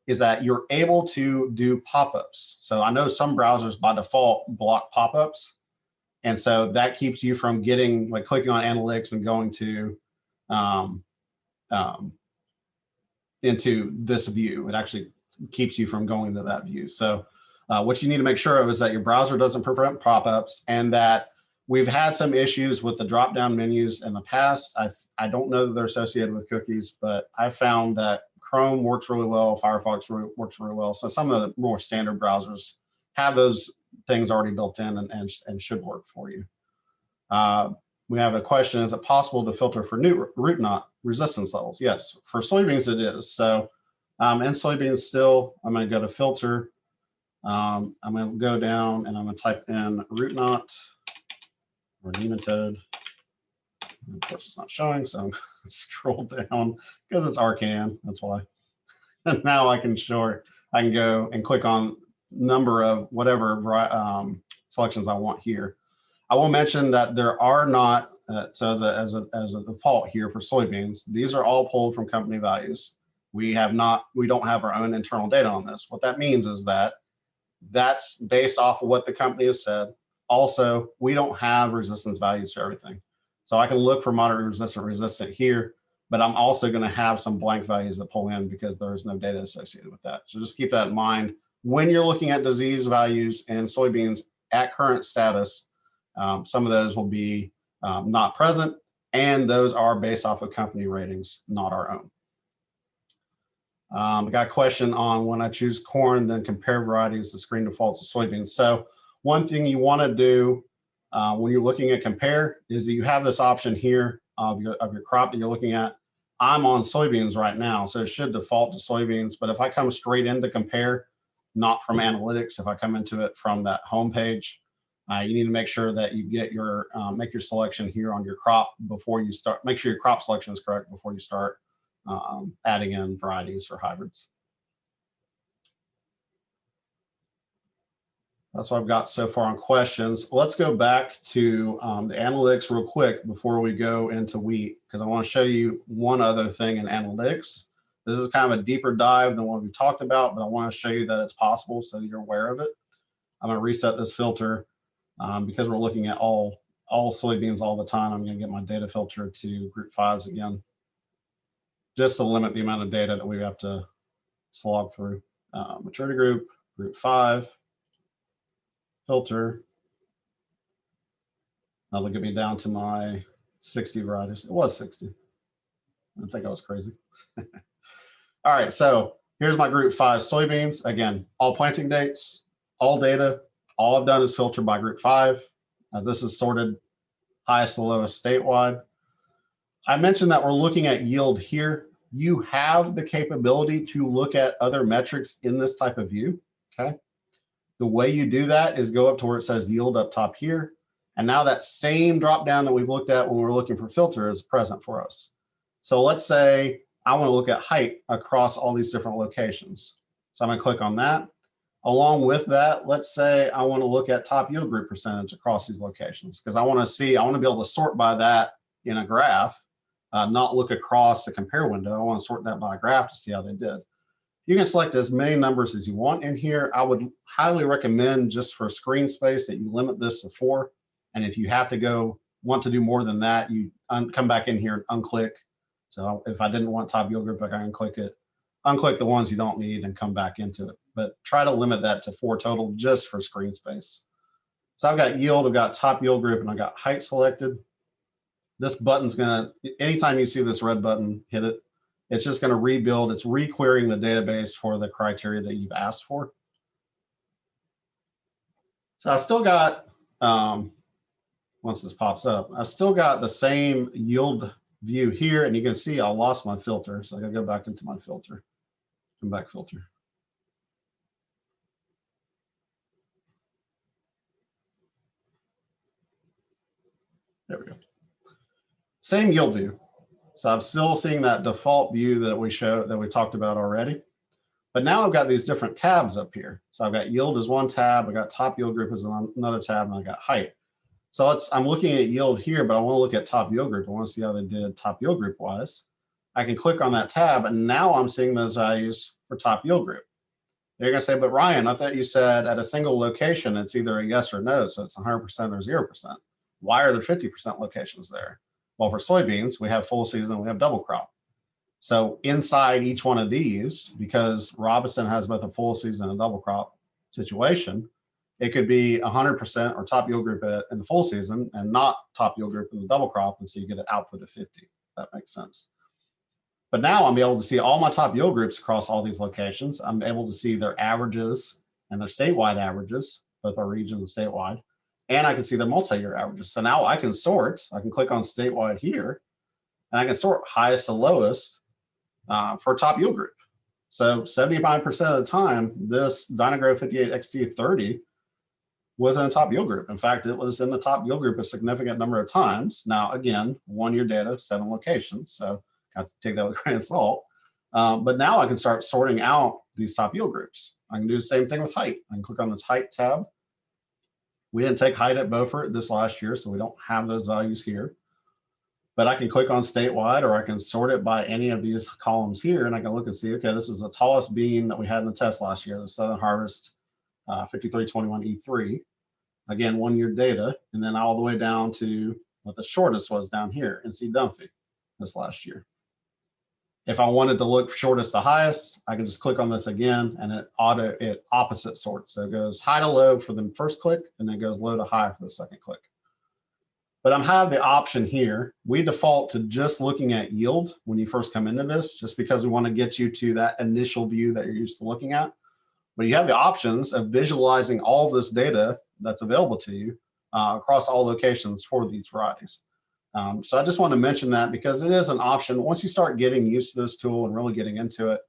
that you're able to do pop-ups. So I know some browsers by default block pop-ups. And so that keeps you from getting, like, clicking on analytics and going to into this view. It actually keeps you from going to that view. So what you need to make sure of is that your browser doesn't prevent pop-ups, and that we've had some issues with the drop-down menus in the past. I don't know that they're associated with cookies, but I found that Chrome works really well, Firefox works really well. So some of the more standard browsers have those things already built in and should work for you. We have a question: is it possible to filter for new root knot resistance levels? Yes, for soybeans it is. So in soybeans still, I'm going to go to filter. I'm going to go down and I'm going to type in root knot or nematode. Of course, it's not showing, so I'm going to scroll down because it's arcane. That's why. And now I can go and click on number of whatever selections I want here. I will mention that there are not, so as a default here for soybeans, these are all pulled from company values. We don't have our own internal data on this. What that means is that that's based off of what the company has said. Also, we don't have resistance values for everything. So I can look for moderate resistant here, but I'm also going to have some blank values that pull in because there is no data associated with that. So just keep that in mind when you're looking at disease values in soybeans at current status. Some of those will be not present, and those are based off of company ratings, not our own. I got a question on when I choose corn, then compare varieties, the screen defaults to soybeans. So one thing you want to do when you're looking at compare is that you have this option here of your crop that you're looking at. I'm on soybeans right now, so it should default to soybeans. But if I come straight into compare, not from analytics, if I come into it from that home page, you need to make sure that you get your make your selection here on your crop before you start. Make sure your crop selection is correct before you start adding in varieties or hybrids. That's what I've got so far on questions. Let's go back to the analytics real quick before we go into wheat, because I want to show you one other thing in analytics. This is kind of a deeper dive than what we talked about, but I want to show you that it's possible so that you're aware of it. I'm going to reset this filter because we're looking at all soybeans all the time. I'm going to get my data filter to group 5s again, just to limit the amount of data that we have to slog through. Maturity group, group 5, filter. That'll get me down to my 60 varieties. It was 60. I think I was crazy. All right, so here's my group 5 soybeans. Again, all planting dates, all data. All I've done is filter by group 5. This is sorted highest to lowest statewide. I mentioned that we're looking at yield here. You have the capability to look at other metrics in this type of view, okay? The way you do that is go up to where it says yield up top here. And now that same drop down that we've looked at when we were looking for filter is present for us. So let's say I want to look at height across all these different locations. So I'm going to click on that. Along with that, let's say I want to look at top yield group percentage across these locations, because I want to be able to sort by that in a graph, not look across the compare window. I want to sort that by a graph to see how they did. You can select as many numbers as you want in here. I would highly recommend, just for screen space, that you limit this to 4. And if you have to want to do more than that, you come back in here and unclick. So if I didn't want top yield group, I can unclick it. Unclick the ones you don't need and come back into it. But try to limit that to 4 total just for screen space. So I've got yield, I've got top yield group, and I've got height selected. This button's gonna, anytime you see this red button, hit it. It's just gonna rebuild, it's re-querying the database for the criteria that you've asked for. So I still got, once this pops up, I still got the same yield view here, and you can see I lost my filter. So I gotta go back into my filter, come back filter. There we go. Same yield view. So I'm still seeing that default view that we talked about already. But now I've got these different tabs up here. So I've got yield as one tab, I got top yield group as another tab, and I got height. So I'm looking at yield here, but I want to look at top yield group. I want to see how they did top yield group wise. I can click on that tab, and now I'm seeing those values for top yield group. You're going to say, but Ryan, I thought you said at a single location, it's either a yes or no, so it's 100% or 0%. Why are there 50% locations there? Well, for soybeans, we have full season, we have double crop. So inside each one of these, because Robinson has both a full season and double crop situation, it could be 100% or top yield group in the full season and not top yield group in the double crop, and so you get an output of 50. That makes sense. But now I'm able to see all my top yield groups across all these locations. I'm able to see their averages and their statewide averages, both our region and statewide, and I can see their multi-year averages. So now I can sort, I can click on statewide here, and I can sort highest to lowest for top yield group. So 75% of the time, this Dynagrow 58XT30 was in a top yield group. In fact, it was in the top yield group a significant number of times. Now, again, 1 year data, 7 locations. So I have to take that with a grain of salt. But now I can start sorting out these top yield groups. I can do the same thing with height. I can click on this height tab. We didn't take height at Beaufort this last year, so we don't have those values here. But I can click on statewide, or I can sort it by any of these columns here, and I can look and see, okay, this is the tallest bean that we had in the test last year, the Southern Harvest 5321E3. Again, 1 year data, and then all the way down to what the shortest was down here, NC Dunphy, this last year. If I wanted to look shortest to highest, I can just click on this again, and it opposite sorts. So it goes high to low for the first click, and then goes low to high for the second click. But I have the option here. We default to just looking at yield when you first come into this, just because we want to get you to that initial view that you're used to looking at. But you have the options of visualizing all of this data that's available to you across all locations for these varieties. So I just want to mention that because it is an option. Once you start getting used to this tool and really getting into it,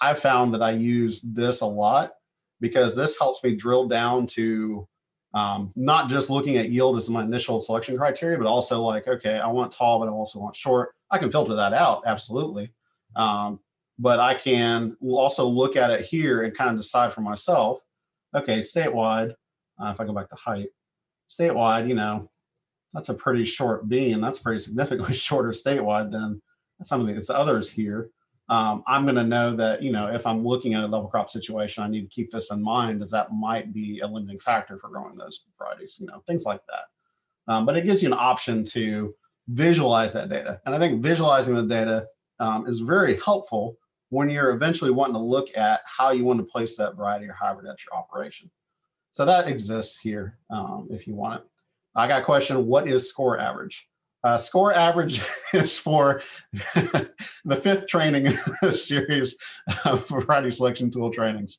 I found that I use this a lot because this helps me drill down to not just looking at yield as my initial selection criteria, but also like, okay, I want tall, but I also want short. I can filter that out, absolutely. But I can also look at it here and kind of decide for myself, okay, statewide, if I go back to height, statewide, you know, that's a pretty short bean. That's pretty significantly shorter statewide than some of these others here. I'm going to know that, you know, if I'm looking at a double crop situation, I need to keep this in mind, as that might be a limiting factor for growing those varieties, you know, things like that. But it gives you an option to visualize that data. And I think visualizing the data is very helpful when you're eventually wanting to look at how you want to place that variety or hybrid at your operation. So that exists here if you want it. I got a question, what is score average? Score average is for the fifth training in this series of variety selection tool trainings.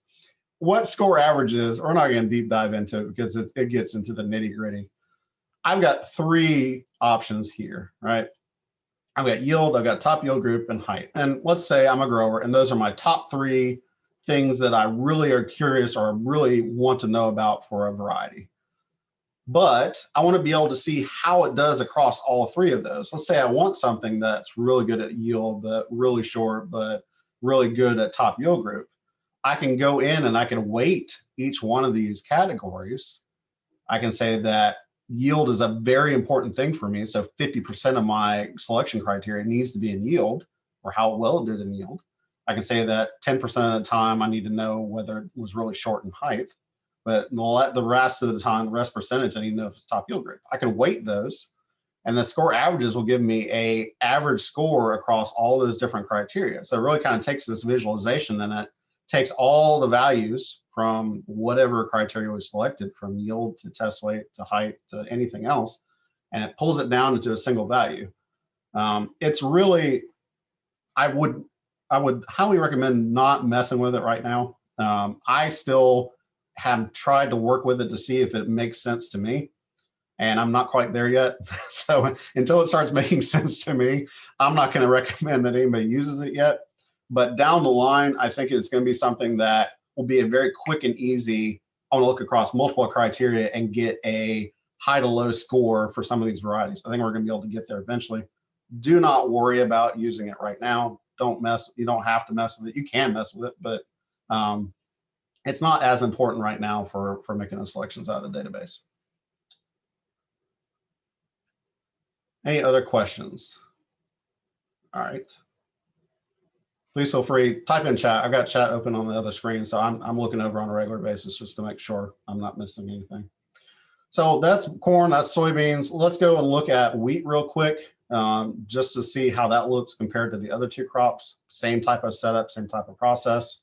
What score average is, we're not going to deep dive into it because it gets into the nitty gritty. I've got three options here, right? I've got yield, I've got top yield group, and height. And let's say I'm a grower, and those are my top three things that I really are curious or really want to know about for a variety. But I want to be able to see how it does across all three of those. Let's say I want something that's really good at yield, but really short, but really good at top yield group. I can go in and I can weight each one of these categories. I can say that yield is a very important thing for me. So 50% of my selection criteria needs to be in yield, or how well it did in yield. I can say that 10% of the time I need to know whether it was really short in height. But the rest of the time, the rest percentage, I need to know if it's top yield group. I can weight those, and the score averages will give me a average score across all those different criteria. So it really kind of takes this visualization, and it takes all the values from whatever criteria was selected, from yield to test weight to height to anything else, and it pulls it down into a single value. It's really, I would highly recommend not messing with it right now. I still have tried to work with it to see if it makes sense to me, and I'm not quite there yet. So until it starts making sense to me, I'm not going to recommend that anybody uses it yet. But down the line, I think it's going to be something that will be a very quick and easy. I want to look across multiple criteria and get a high to low score for some of these varieties. I think we're going to be able to get there eventually. Do not worry about using it right now. You don't have to mess with it. You can mess with it, but it's not as important right now for making those selections out of the database. Any other questions? All right. Please feel free, type in chat. I've got chat open on the other screen, so I'm looking over on a regular basis just to make sure I'm not missing anything. So that's corn, that's soybeans. Let's go and look at wheat real quick, just to see how that looks compared to the other two crops. Same type of setup, same type of process.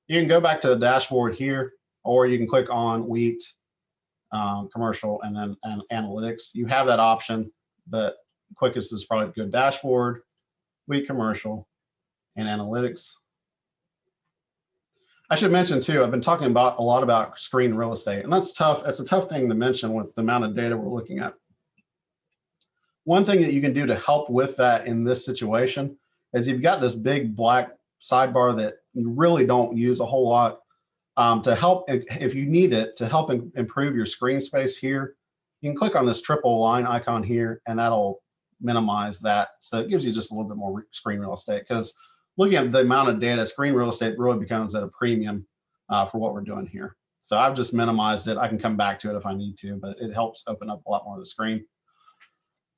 You can go back to the dashboard here, or you can click on wheat, commercial, and then analytics. You have that option, but quickest is probably good dashboard, wheat, commercial, and analytics. I should mention too, I've been talking about a lot about screen real estate, and that's tough. It's a tough thing to mention with the amount of data we're looking at. One thing that you can do to help with that in this situation is you've got this big black sidebar that you really don't use a whole lot. To help, if you need it, to help improve your screen space here, you can click on this triple line icon here, and that'll minimize that. So it gives you just a little bit more screen real estate, because looking at the amount of data, screen real estate really becomes at a premium for what we're doing here. So I've just minimized it. I can come back to it if I need to, but it helps open up a lot more of the screen.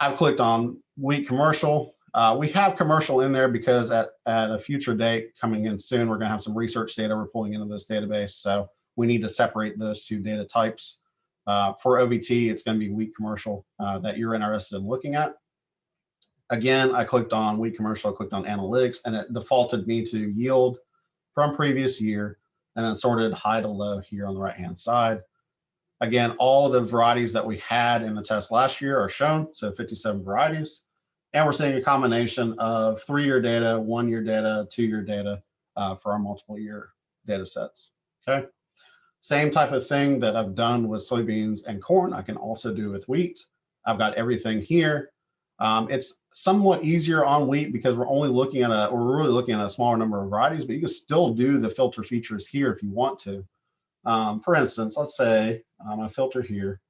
I've clicked on wheat commercial. We have commercial in there because at a future date coming in soon, we're going to have some research data we're pulling into this database. So we need to separate those two data types. For OVT, it's going to be wheat commercial that you're interested in looking at. Again, I clicked on wheat commercial, I clicked on analytics, and it defaulted me to yield from previous year, and then sorted high to low here on the right-hand side. Again, all of the varieties that we had in the test last year are shown, so 57 varieties. And we're seeing a combination of 3-year data, 1-year data, 2-year data for our multiple year data sets, okay? Same type of thing that I've done with soybeans and corn, I can also do with wheat. I've got everything here. It's somewhat easier on wheat because we're really looking at a smaller number of varieties, but you can still do the filter features here if you want to. For instance, let's say I filter here.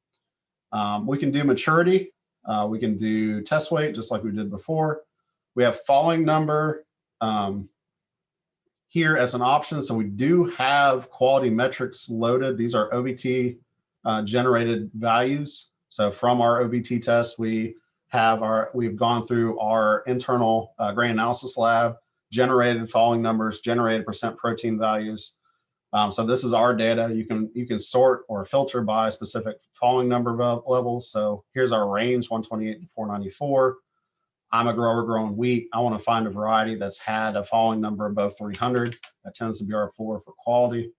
We can do maturity. We can do test weight, just like we did before. We have falling number here as an option. So we do have quality metrics loaded. These are OVT generated values. So from our OVT test, we've gone through our internal grain analysis lab, generated falling numbers, generated percent protein values. So this is our data. You can sort or filter by specific falling number levels. So here's our range, 128 to 494. I'm a grower growing wheat. I want to find a variety that's had a falling number above 300. That tends to be our floor for quality.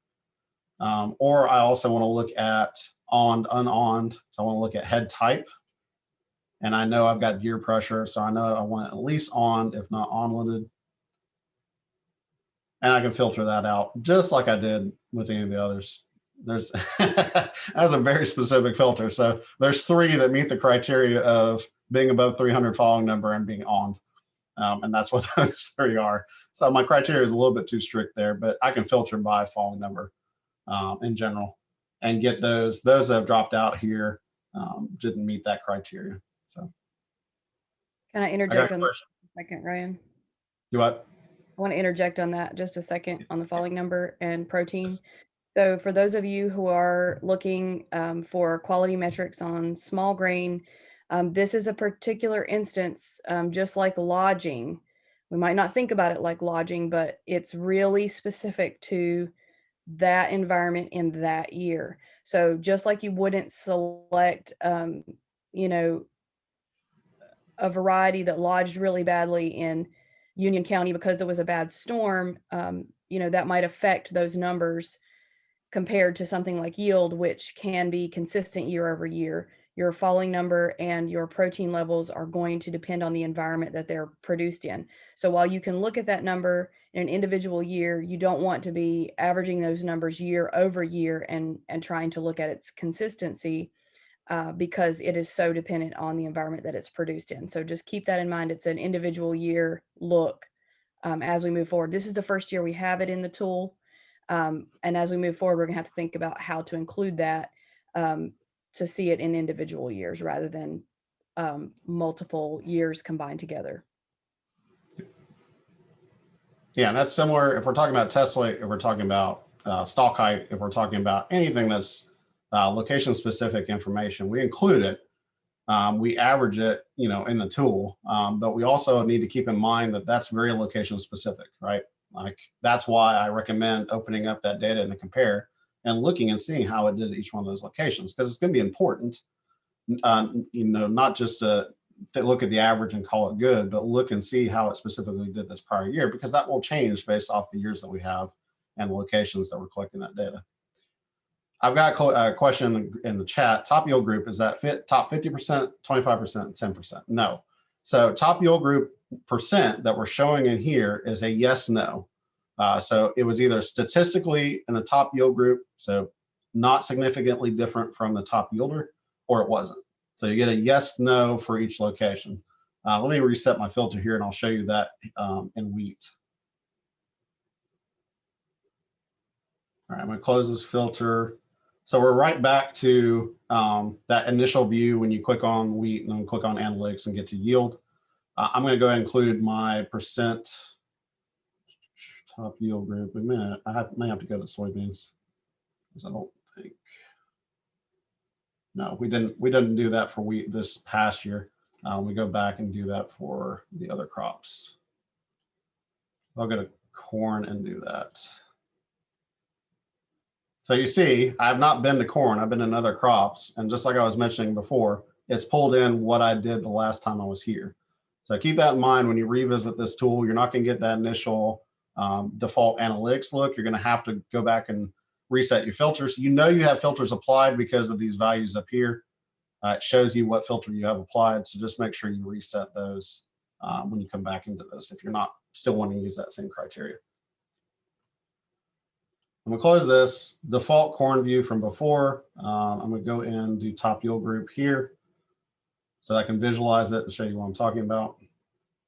Or I also want to look at on, unonned. So I want to look at head type. And I know I've got gear pressure, so I know I want at least on, if not onlimited. And I can filter that out just like I did with any of the others. That's a very specific filter. So there's 3 that meet the criteria of being above 300 falling number and being on. And that's what those 3 are. So my criteria is a little bit too strict there, but I can filter by falling number in general and get those. Those that have dropped out here didn't meet that criteria. So Can I interject on that a second, Ryan? Do what? I want to interject on that just a second on the falling number and protein. So for those of you who are looking for quality metrics on small grain, this is a particular instance, just like lodging. We might not think about it like lodging, but it's really specific to that environment in that year. So just like you wouldn't select, you know, a variety that lodged really badly in Union County because there was a bad storm, you know, that might affect those numbers compared to something like yield, which can be consistent year over year. Your falling number and your protein levels are going to depend on the environment that they're produced in. So while you can look at that number in an individual year, you don't want to be averaging those numbers year over year and trying to look at its consistency because it is so dependent on the environment that it's produced in. So just keep that in mind. It's an individual year look as we move forward. This is the first year we have it in the tool. And as we move forward, we're gonna have to think about how to include that to see it in individual years rather than multiple years combined together. Yeah, and that's similar if we're talking about test weight, if we're talking about stalk height, if we're talking about anything that's location specific information, we include it. We average it, you know, in the tool, but we also need to keep in mind that that's very location specific, right? Like that's why I recommend opening up that data in the compare and looking and seeing how it did at each one of those locations, because it's going to be important, you know, not just to look at the average and call it good, but look and see how it specifically did this prior year, because that will change based off the years that we have and the locations that we're collecting that data. I've got a question in the chat. Top yield group, is that top 50%, 25%, 10%? No. So top yield group percent that we're showing in here is a yes, no. So it was either statistically in the top yield group, so not significantly different from the top yielder, or it wasn't. So you get a yes, no for each location. Let me reset my filter here and I'll show you that in wheat. All right, I'm gonna close this filter. So we're right back to that initial view when you click on wheat and then click on analytics and get to yield. I'm going to go ahead and include my percent top yield group. I may have to go to soybeans. because I don't think, no, we didn't do that for wheat this past year. We go back and do that for the other crops. I'll go to corn and do that. So you see, I've not been to corn, I've been in other crops. And just like I was mentioning before, it's pulled in what I did the last time I was here. So keep that in mind when you revisit this tool. You're not going to get that initial default analytics look. You're going to have to go back and reset your filters. You know you have filters applied because of these values up here. It shows you what filter you have applied. So just make sure you reset those when you come back into this if you're not still wanting to use that same criteria. I'm going to close this default corn view from before. I'm going to go in and do top yield group here so I can visualize it and show you what I'm talking about.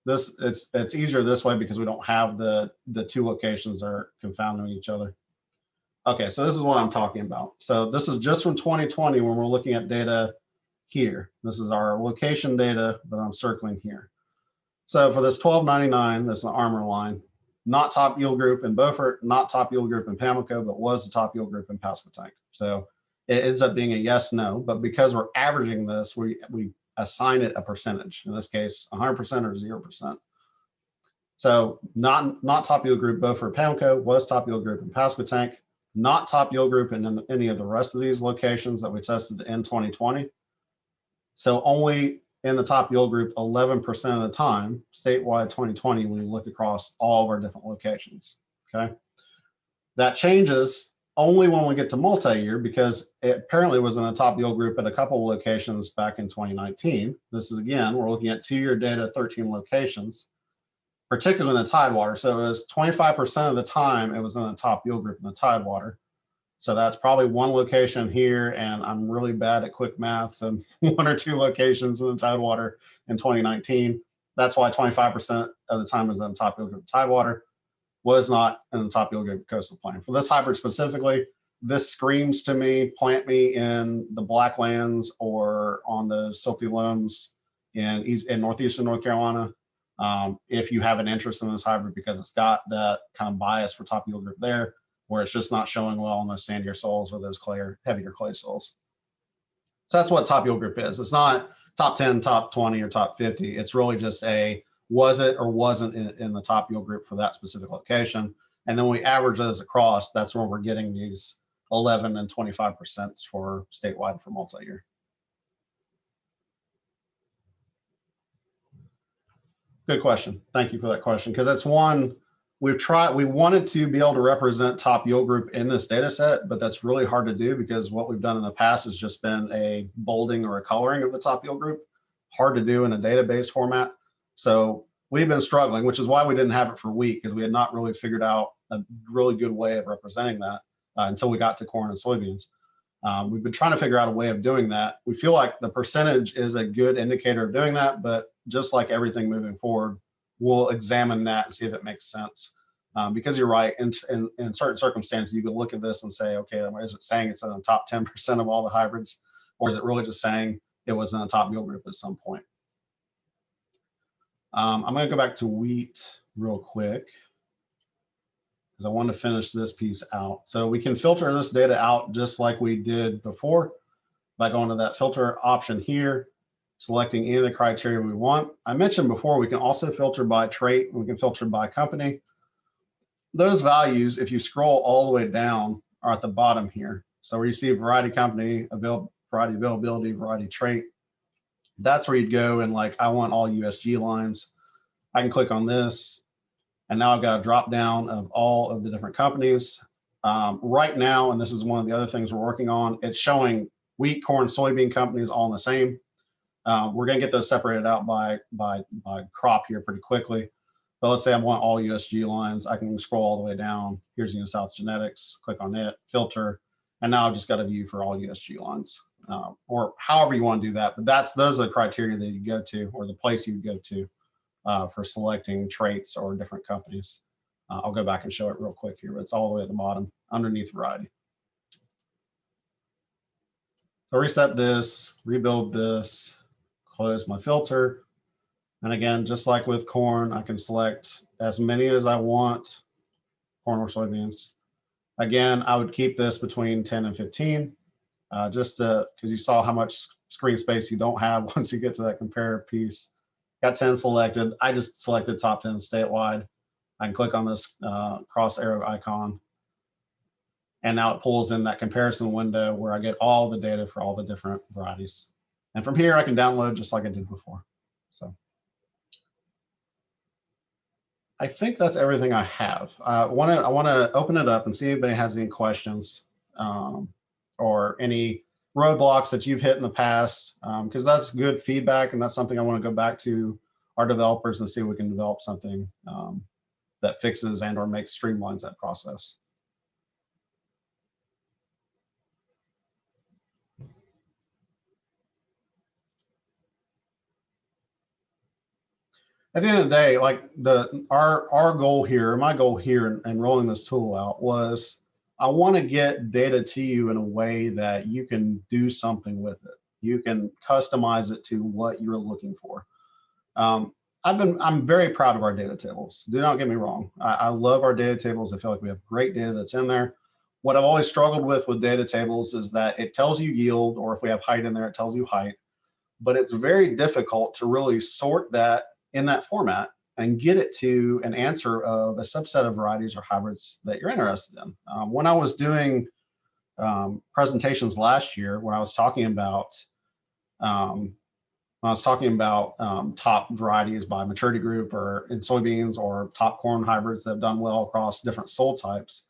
This it's easier this way because we don't have the two locations that are confounding each other. Okay, so this is what I'm talking about. So this is just from 2020 when we're looking at data here. This is our location data that I'm circling here. So for this 1299, that's the armor line, not top yield group in Beaufort, not top yield group in Pamlico, but was the top yield group in Pasquotank. So it ends up being a yes, no, but because we're averaging this, we assign it a percentage, in this case, 100% or 0%. So not top yield group Beaufort, Pamlico, was top yield group in Pasquotank, not top yield group in any of the rest of these locations that we tested in 2020. So only in the top yield group 11% of the time, statewide 2020, when you look across all of our different locations, okay? That changes only when we get to multi-year because it apparently was in the top yield group at a couple of locations back in 2019. This is, again, we're looking at 2-year data, 13 locations, particularly in the Tidewater. So it was 25% of the time it was in the top yield group in the Tidewater. So that's probably one location here, and I'm really bad at quick math, and 1 or 2 locations in the Tidewater in 2019. That's why 25% of the time was in the top yield group Tidewater, was not in the top yield group Coastal Plain. For this hybrid specifically, this screams to me, plant me in the Blacklands or on the silty loams in northeastern North Carolina. If you have an interest in this hybrid because it's got that kind of bias for top yield group there, where it's just not showing well on those sandier soils or those heavier clay soils. So that's what top yield group is. It's not top 10, top 20, or top 50. It's really just a was it or wasn't in the top yield group for that specific location. And then we average those across. That's where we're getting these 11 and 25% for statewide for multi-year. Good question. Thank you for that question, because that's one we wanted to be able to represent top yield group in this data set, but that's really hard to do because what we've done in the past has just been a bolding or a coloring of the top yield group. Hard to do in a database format. So we've been struggling, which is why we didn't have it for wheat, because we had not really figured out a really good way of representing that until we got to corn and soybeans. We've been trying to figure out a way of doing that. We feel like the percentage is a good indicator of doing that, but just like everything moving forward, we'll examine that and see if it makes sense. Because you're right, in certain circumstances, you can look at this and say, okay, is it saying it's in the top 10% of all the hybrids, or is it really just saying it was in the top yield group at some point? I'm going to go back to wheat real quick because I want to finish this piece out. So we can filter this data out just like we did before by going to that filter option here, selecting any of the criteria we want. I mentioned before, we can also filter by trait, and we can filter by company. Those values, if you scroll all the way down, are at the bottom here. So where you see variety company, variety availability, variety trait, that's where you'd go and like, I want all USG lines. I can click on this, and now I've got a drop down of all of the different companies. Right now, and this is one of the other things we're working on, it's showing wheat, corn, soybean companies all in the same. We're going to get those separated out by crop here pretty quickly. But let's say I want all USG lines. I can scroll all the way down. Here's South Genetics, click on it, filter, and now I've just got a view for all USG lines, or however you want to do that. But those are the criteria that you go to, or the place you go to for selecting traits or different companies. I'll go back and show it real quick here, but it's all the way at the bottom underneath variety. So reset this, rebuild this, close my filter. And again, just like with corn, I can select as many as I want, corn or soybeans. Again, I would keep this between 10 and 15, just because you saw how much screen space you don't have once you get to that compare piece. Got 10 selected. I just selected top 10 statewide. I can click on this cross arrow icon. And now it pulls in that comparison window where I get all the data for all the different varieties. And from here, I can download just like I did before. So I think that's everything I have. I want to open it up and see if anybody has any questions or any roadblocks that you've hit in the past, because that's good feedback, and that's something I want to go back to our developers and see if we can develop something that fixes and or makes streamlines that process. At the end of the day, like our goal here, my goal here in rolling this tool out was I want to get data to you in a way that you can do something with it. You can customize it to what you're looking for. I'm very proud of our data tables. Do not get me wrong. I love our data tables. I feel like we have great data that's in there. What I've always struggled with data tables is that it tells you yield, or if we have height in there, it tells you height. But it's very difficult to really sort that in that format and get it to an answer of a subset of varieties or hybrids that you're interested in. When I was doing presentations last year, when I was talking about top varieties by maturity group or in soybeans, or top corn hybrids that have done well across different soil types,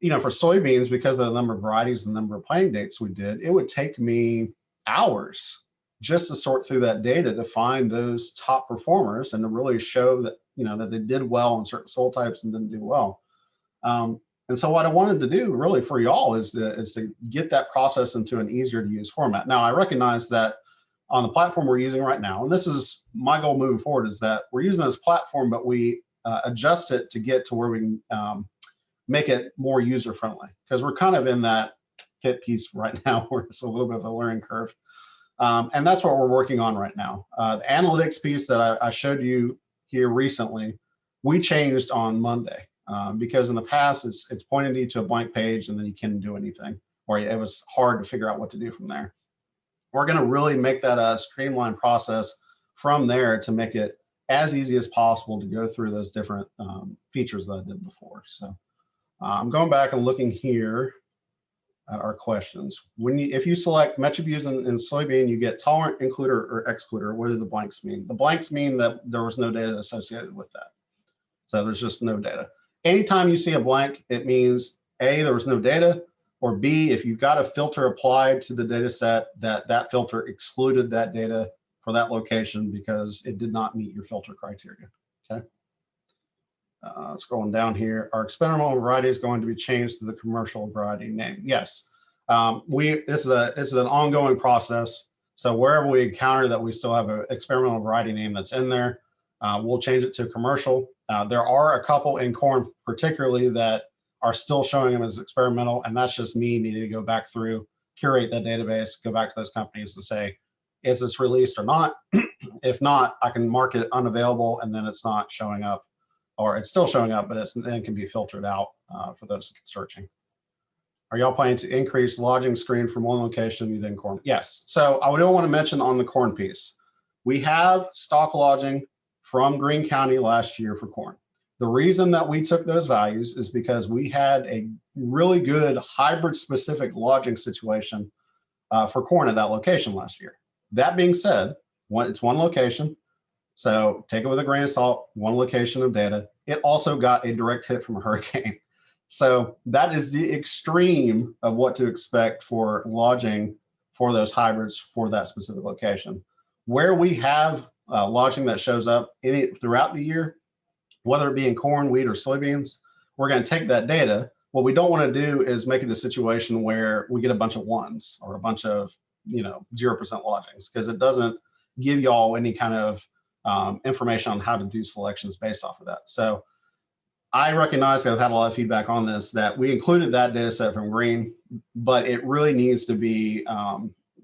for soybeans, because of the number of varieties and the number of planting dates we did, it would take me hours just to sort through that data to find those top performers and to really show that, that they did well in certain soil types and didn't do well. And so what I wanted to do really for y'all is to get that process into an easier to use format. Now, I recognize that on the platform we're using right now, and this is my goal moving forward, is that we're using this platform, but we adjust it to get to where we can make it more user friendly, because we're kind of in that hit piece right now where it's a little bit of a learning curve. And that's what we're working on right now. The analytics piece that I showed you here recently, we changed on Monday because in the past it's pointing you to a blank page and then you can't do anything, or it was hard to figure out what to do from there. We're going to really make that a streamlined process from there to make it as easy as possible to go through those different features that I did before. So I'm going back and looking here at our questions. If you select MetroViews in soybean, you get tolerant, includer, or excluder. What do the blanks mean? The blanks mean that there was no data associated with that. So there's just no data. Anytime you see a blank, it means A, there was no data, or B, if you've got a filter applied to the data set, that filter excluded that data for that location because it did not meet your filter criteria, okay? Scrolling down here, our experimental variety is going to be changed to the commercial variety name. Yes, this is an ongoing process. So wherever we encounter that we still have an experimental variety name that's in there, we'll change it to commercial. There are a couple in corn particularly that are still showing them as experimental, and that's just me needing to go back through, curate that database, go back to those companies and say, is this released or not? If not, I can mark it unavailable, and then it's not showing up. Or it's still showing up, but then can be filtered out for those searching. Are y'all planning to increase lodging screen from one location within corn? Yes. So I would want to mention on the corn piece, we have stock lodging from Greene County last year for corn. The reason that we took those values is because we had a really good hybrid specific lodging situation for corn at that location last year. That being said, it's one location. So take it with a grain of salt, one location of data. It also got a direct hit from a hurricane. So that is the extreme of what to expect for lodging for those hybrids for that specific location. Where we have lodging that shows up throughout the year, whether it be in corn, wheat, or soybeans, we're going to take that data. What we don't want to do is make it a situation where we get a bunch of ones or a bunch of 0% lodgings, because it doesn't give y'all any kind of information on how to do selections based off of that. So I recognize that I've had a lot of feedback on this, that we included that data set from Greene, but it really needs to be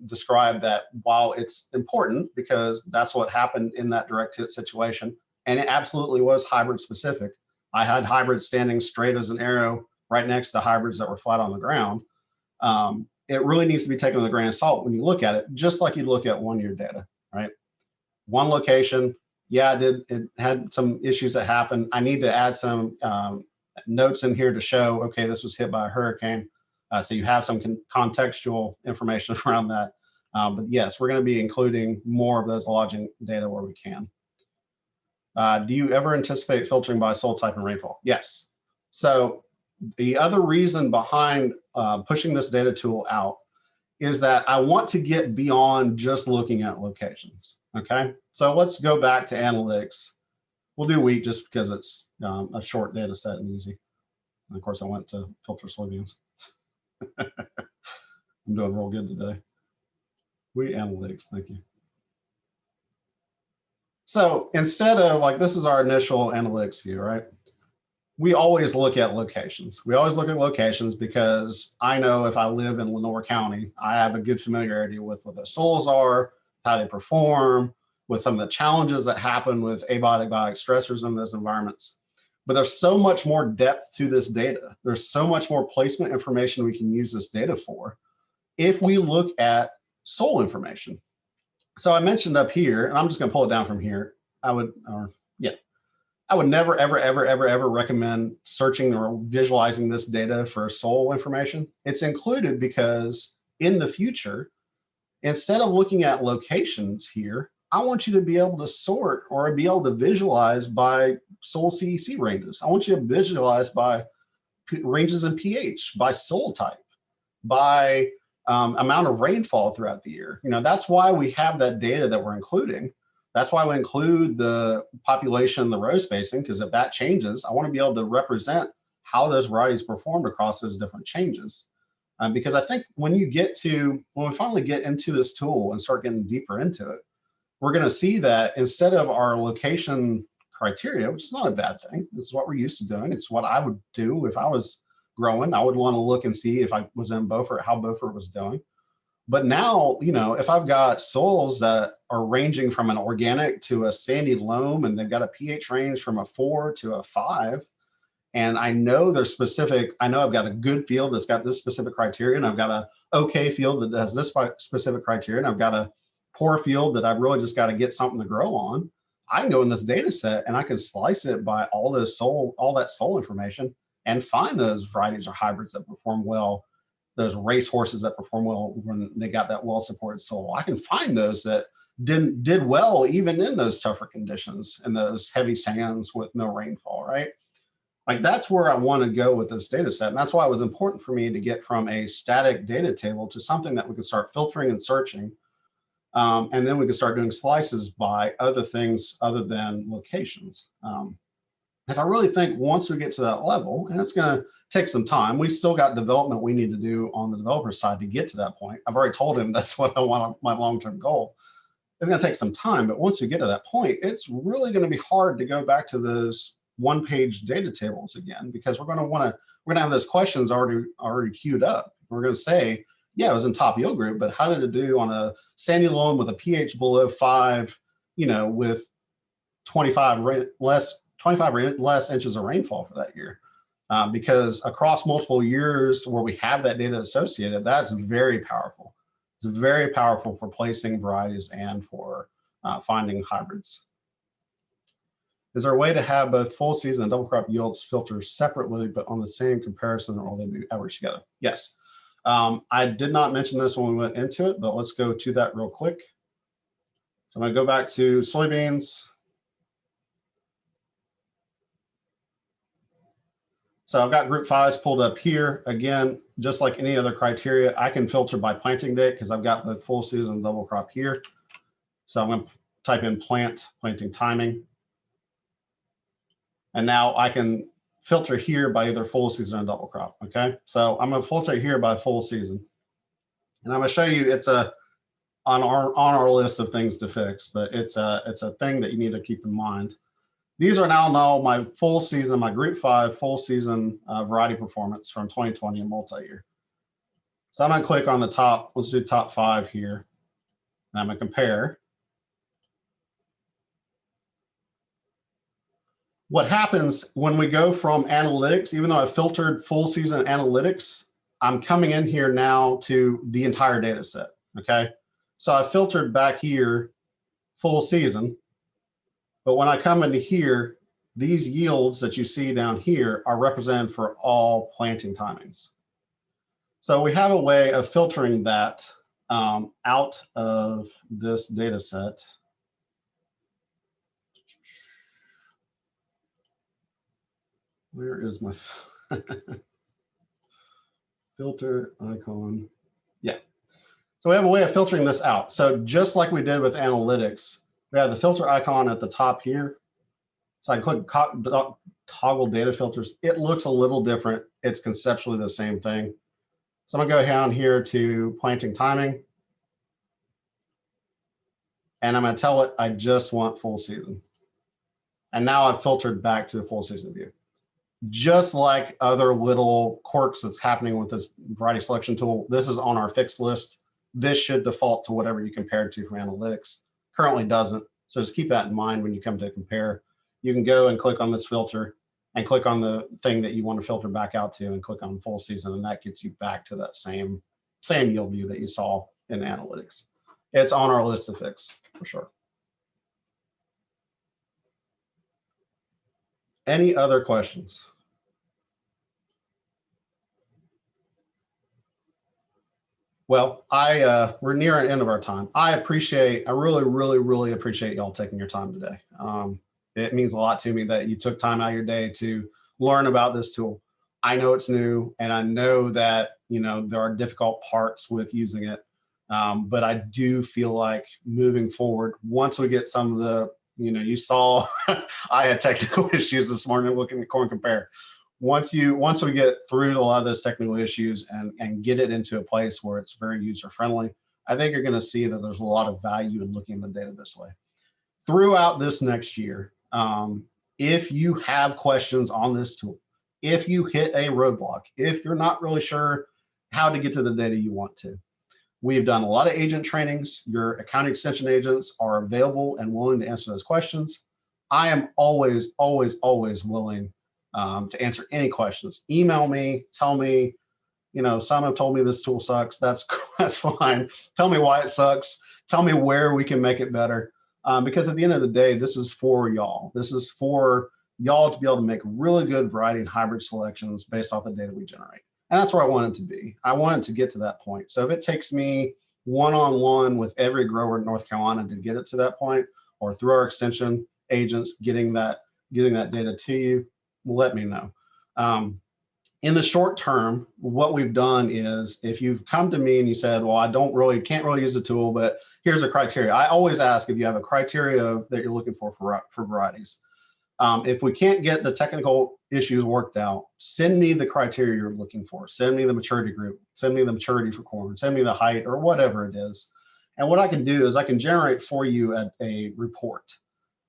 described that while it's important because that's what happened in that direct hit situation, and it absolutely was hybrid specific. I had hybrids standing straight as an arrow right next to hybrids that were flat on the ground, it really needs to be taken with a grain of salt when you look at it, just like you look at 1 year data, right? One location, yeah, it had some issues that happened. I need to add some notes in here to show, okay, this was hit by a hurricane. So you have some contextual information around that. But yes, we're going to be including more of those lodging data where we can. Do you ever anticipate filtering by soil type and rainfall? Yes. So the other reason behind pushing this data tool out is that I want to get beyond just looking at locations. Okay, so let's go back to analytics. We'll do wheat just because it's a short data set and easy. And of course, I went to filter soybeans. I'm doing real good today. Wheat analytics, thank you. So instead of like, this is our initial analytics view, right? We always look at locations. We always look at locations because I know if I live in Lenore County, I have a good familiarity with what the soils are, how they perform, with some of the challenges that happen with abiotic stressors in those environments. But there's so much more depth to this data. There's so much more placement information we can use this data for if we look at soil information. So I mentioned up here, and I'm just going to pull it down from here. I would never, ever recommend searching or visualizing this data for soil information. It's included because in the future, instead of looking at locations here, I want you to be able to sort or be able to visualize by soil CEC ranges. I want you to visualize by ranges in pH, by soil type, by amount of rainfall throughout the year. You know, that's why we have that data that we're including. That's why we include the population, the row spacing, because if that changes, I want to be able to represent how those varieties performed across those different changes. Because I think when we finally get into this tool and start getting deeper into it, we're going to see that instead of our location criteria, which is not a bad thing, this is what we're used to doing. It's what I would do if I was growing. I would want to look and see if I was in Beaufort, how Beaufort was doing. But now, you know, if I've got soils that are ranging from an organic to a sandy loam, and they've got a pH range from a 4 to a 5, and I know they're specific, I know I've got a good field that's got this specific criteria, and I've got a okay field that has this specific criteria, and I've got a poor field that I've really just got to get something to grow on. I can go in this data set and I can slice it by all that soil information and find those varieties or hybrids that perform well, those race horses that perform well when they got that well-supported soil. I can find those that did well even in those tougher conditions and those heavy sands with no rainfall, right? Like that's where I want to go with this data set. And that's why it was important for me to get from a static data table to something that we could start filtering and searching. And then we can start doing slices by other things other than locations. Because I really think once we get to that level, and it's going to take some time, we've still got development we need to do on the developer side to get to that point. I've already told him that's what I want, my long-term goal. It's going to take some time, but once you get to that point, it's really going to be hard to go back to those one-page data tables again, because we're going to have those questions already queued up. We're going to say, yeah, it was in top yield group, but how did it do on a sandy loam with a pH below 5, you know, with 25 less inches of rainfall for that year? Because across multiple years where we have that data associated, that's very powerful. It's very powerful for placing varieties and for finding hybrids. Is there a way to have both full season and double crop yields filtered separately, but on the same comparison, or will they be averaged together? Yes. I did not mention this when we went into it, but let's go to that real quick. So I'm going to go back to soybeans. So I've got group 5s pulled up here. Again, just like any other criteria, I can filter by planting date because I've got the full season and double crop here. So I'm going to type in planting timing. And now I can filter here by either full season or double crop, okay? So I'm going to filter here by full season. And I'm going to show you, it's on our list of things to fix, but it's a thing that you need to keep in mind. These are now my full season, my group 5 full season variety performance from 2020 and multi-year. So I'm going to click on the top, let's do top 5 here. And I'm going to compare. What happens when we go from analytics, even though I filtered full season analytics, I'm coming in here now to the entire data set, okay? So I filtered back here full season, but when I come into here, these yields that you see down here are represented for all planting timings. So we have a way of filtering that out of this data set. Where is my filter icon? Yeah. So we have a way of filtering this out. So just like we did with analytics, we have the filter icon at the top here. So I can click toggle data filters. It looks a little different. It's conceptually the same thing. So I'm gonna go down here to planting timing. And I'm gonna tell it I just want full season. And now I've filtered back to the full season view. Just like other little quirks that's happening with this variety selection tool, this is on our fixed list. This should default to whatever you compared to from analytics. Currently doesn't, so just keep that in mind when you come to compare. You can go and click on this filter and click on the thing that you want to filter back out to and click on full season, and that gets you back to that same yield view that you saw in analytics. It's on our list to fix for sure. Any other questions? Well, we're near the end of our time. I really appreciate y'all taking your time today. It means a lot to me that you took time out of your day to learn about this tool. I know it's new, and I know that there are difficult parts with using it, but I do feel like moving forward, once we get some of the, you saw I had technical issues this morning looking at Corn Compare. Once we get through a lot of those technical issues and get it into a place where it's very user friendly, I think you're going to see that there's a lot of value in looking at the data this way. Throughout this next year, if you have questions on this tool, if you hit a roadblock, if you're not really sure how to get to the data you want to, we've done a lot of agent trainings. Your account extension agents are available and willing to answer those questions. I am always willing to answer any questions. Email me, tell me, some have told me this tool sucks. That's fine. Tell me why it sucks. Tell me where we can make it better. Because at the end of the day, this is for y'all. This is for y'all to be able to make really good variety and hybrid selections based off the data we generate. And that's where I want it to be. I want it to get to that point. So if it takes me one-on-one with every grower in North Carolina to get it to that point, or through our extension agents getting that data to you, let me know. In the short term, what we've done is, if you've come to me and you said, well, I can't really use the tool, but here's a criteria. I always ask if you have a criteria that you're looking for varieties. If we can't get the technical issues worked out, send me the criteria you're looking for. Send me the maturity group, send me the maturity for corn, send me the height, or whatever it is. And what I can do is I can generate for you a report.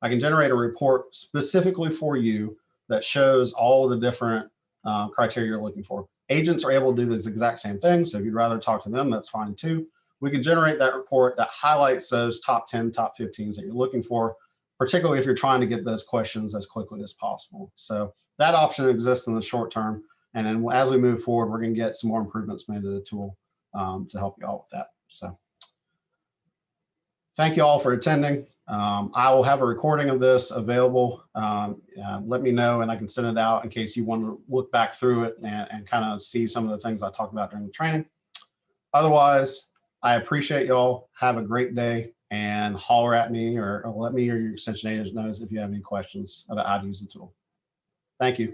I can generate a report specifically for you that shows all the different criteria you're looking for. Agents are able to do this exact same thing. So if you'd rather talk to them, that's fine too. We can generate that report that highlights those top 10, top 15s that you're looking for, particularly if you're trying to get those questions as quickly as possible. So that option exists in the short term. And then as we move forward, we're going to get some more improvements made to the tool to help you out with that. So thank you all for attending. I will have a recording of this available. Let me know and I can send it out in case you want to look back through it and kind of see some of the things I talked about during the training. Otherwise, I appreciate y'all. Have a great day, and holler at me or let me or your extension agent knows if you have any questions about how to use the tool. Thank you.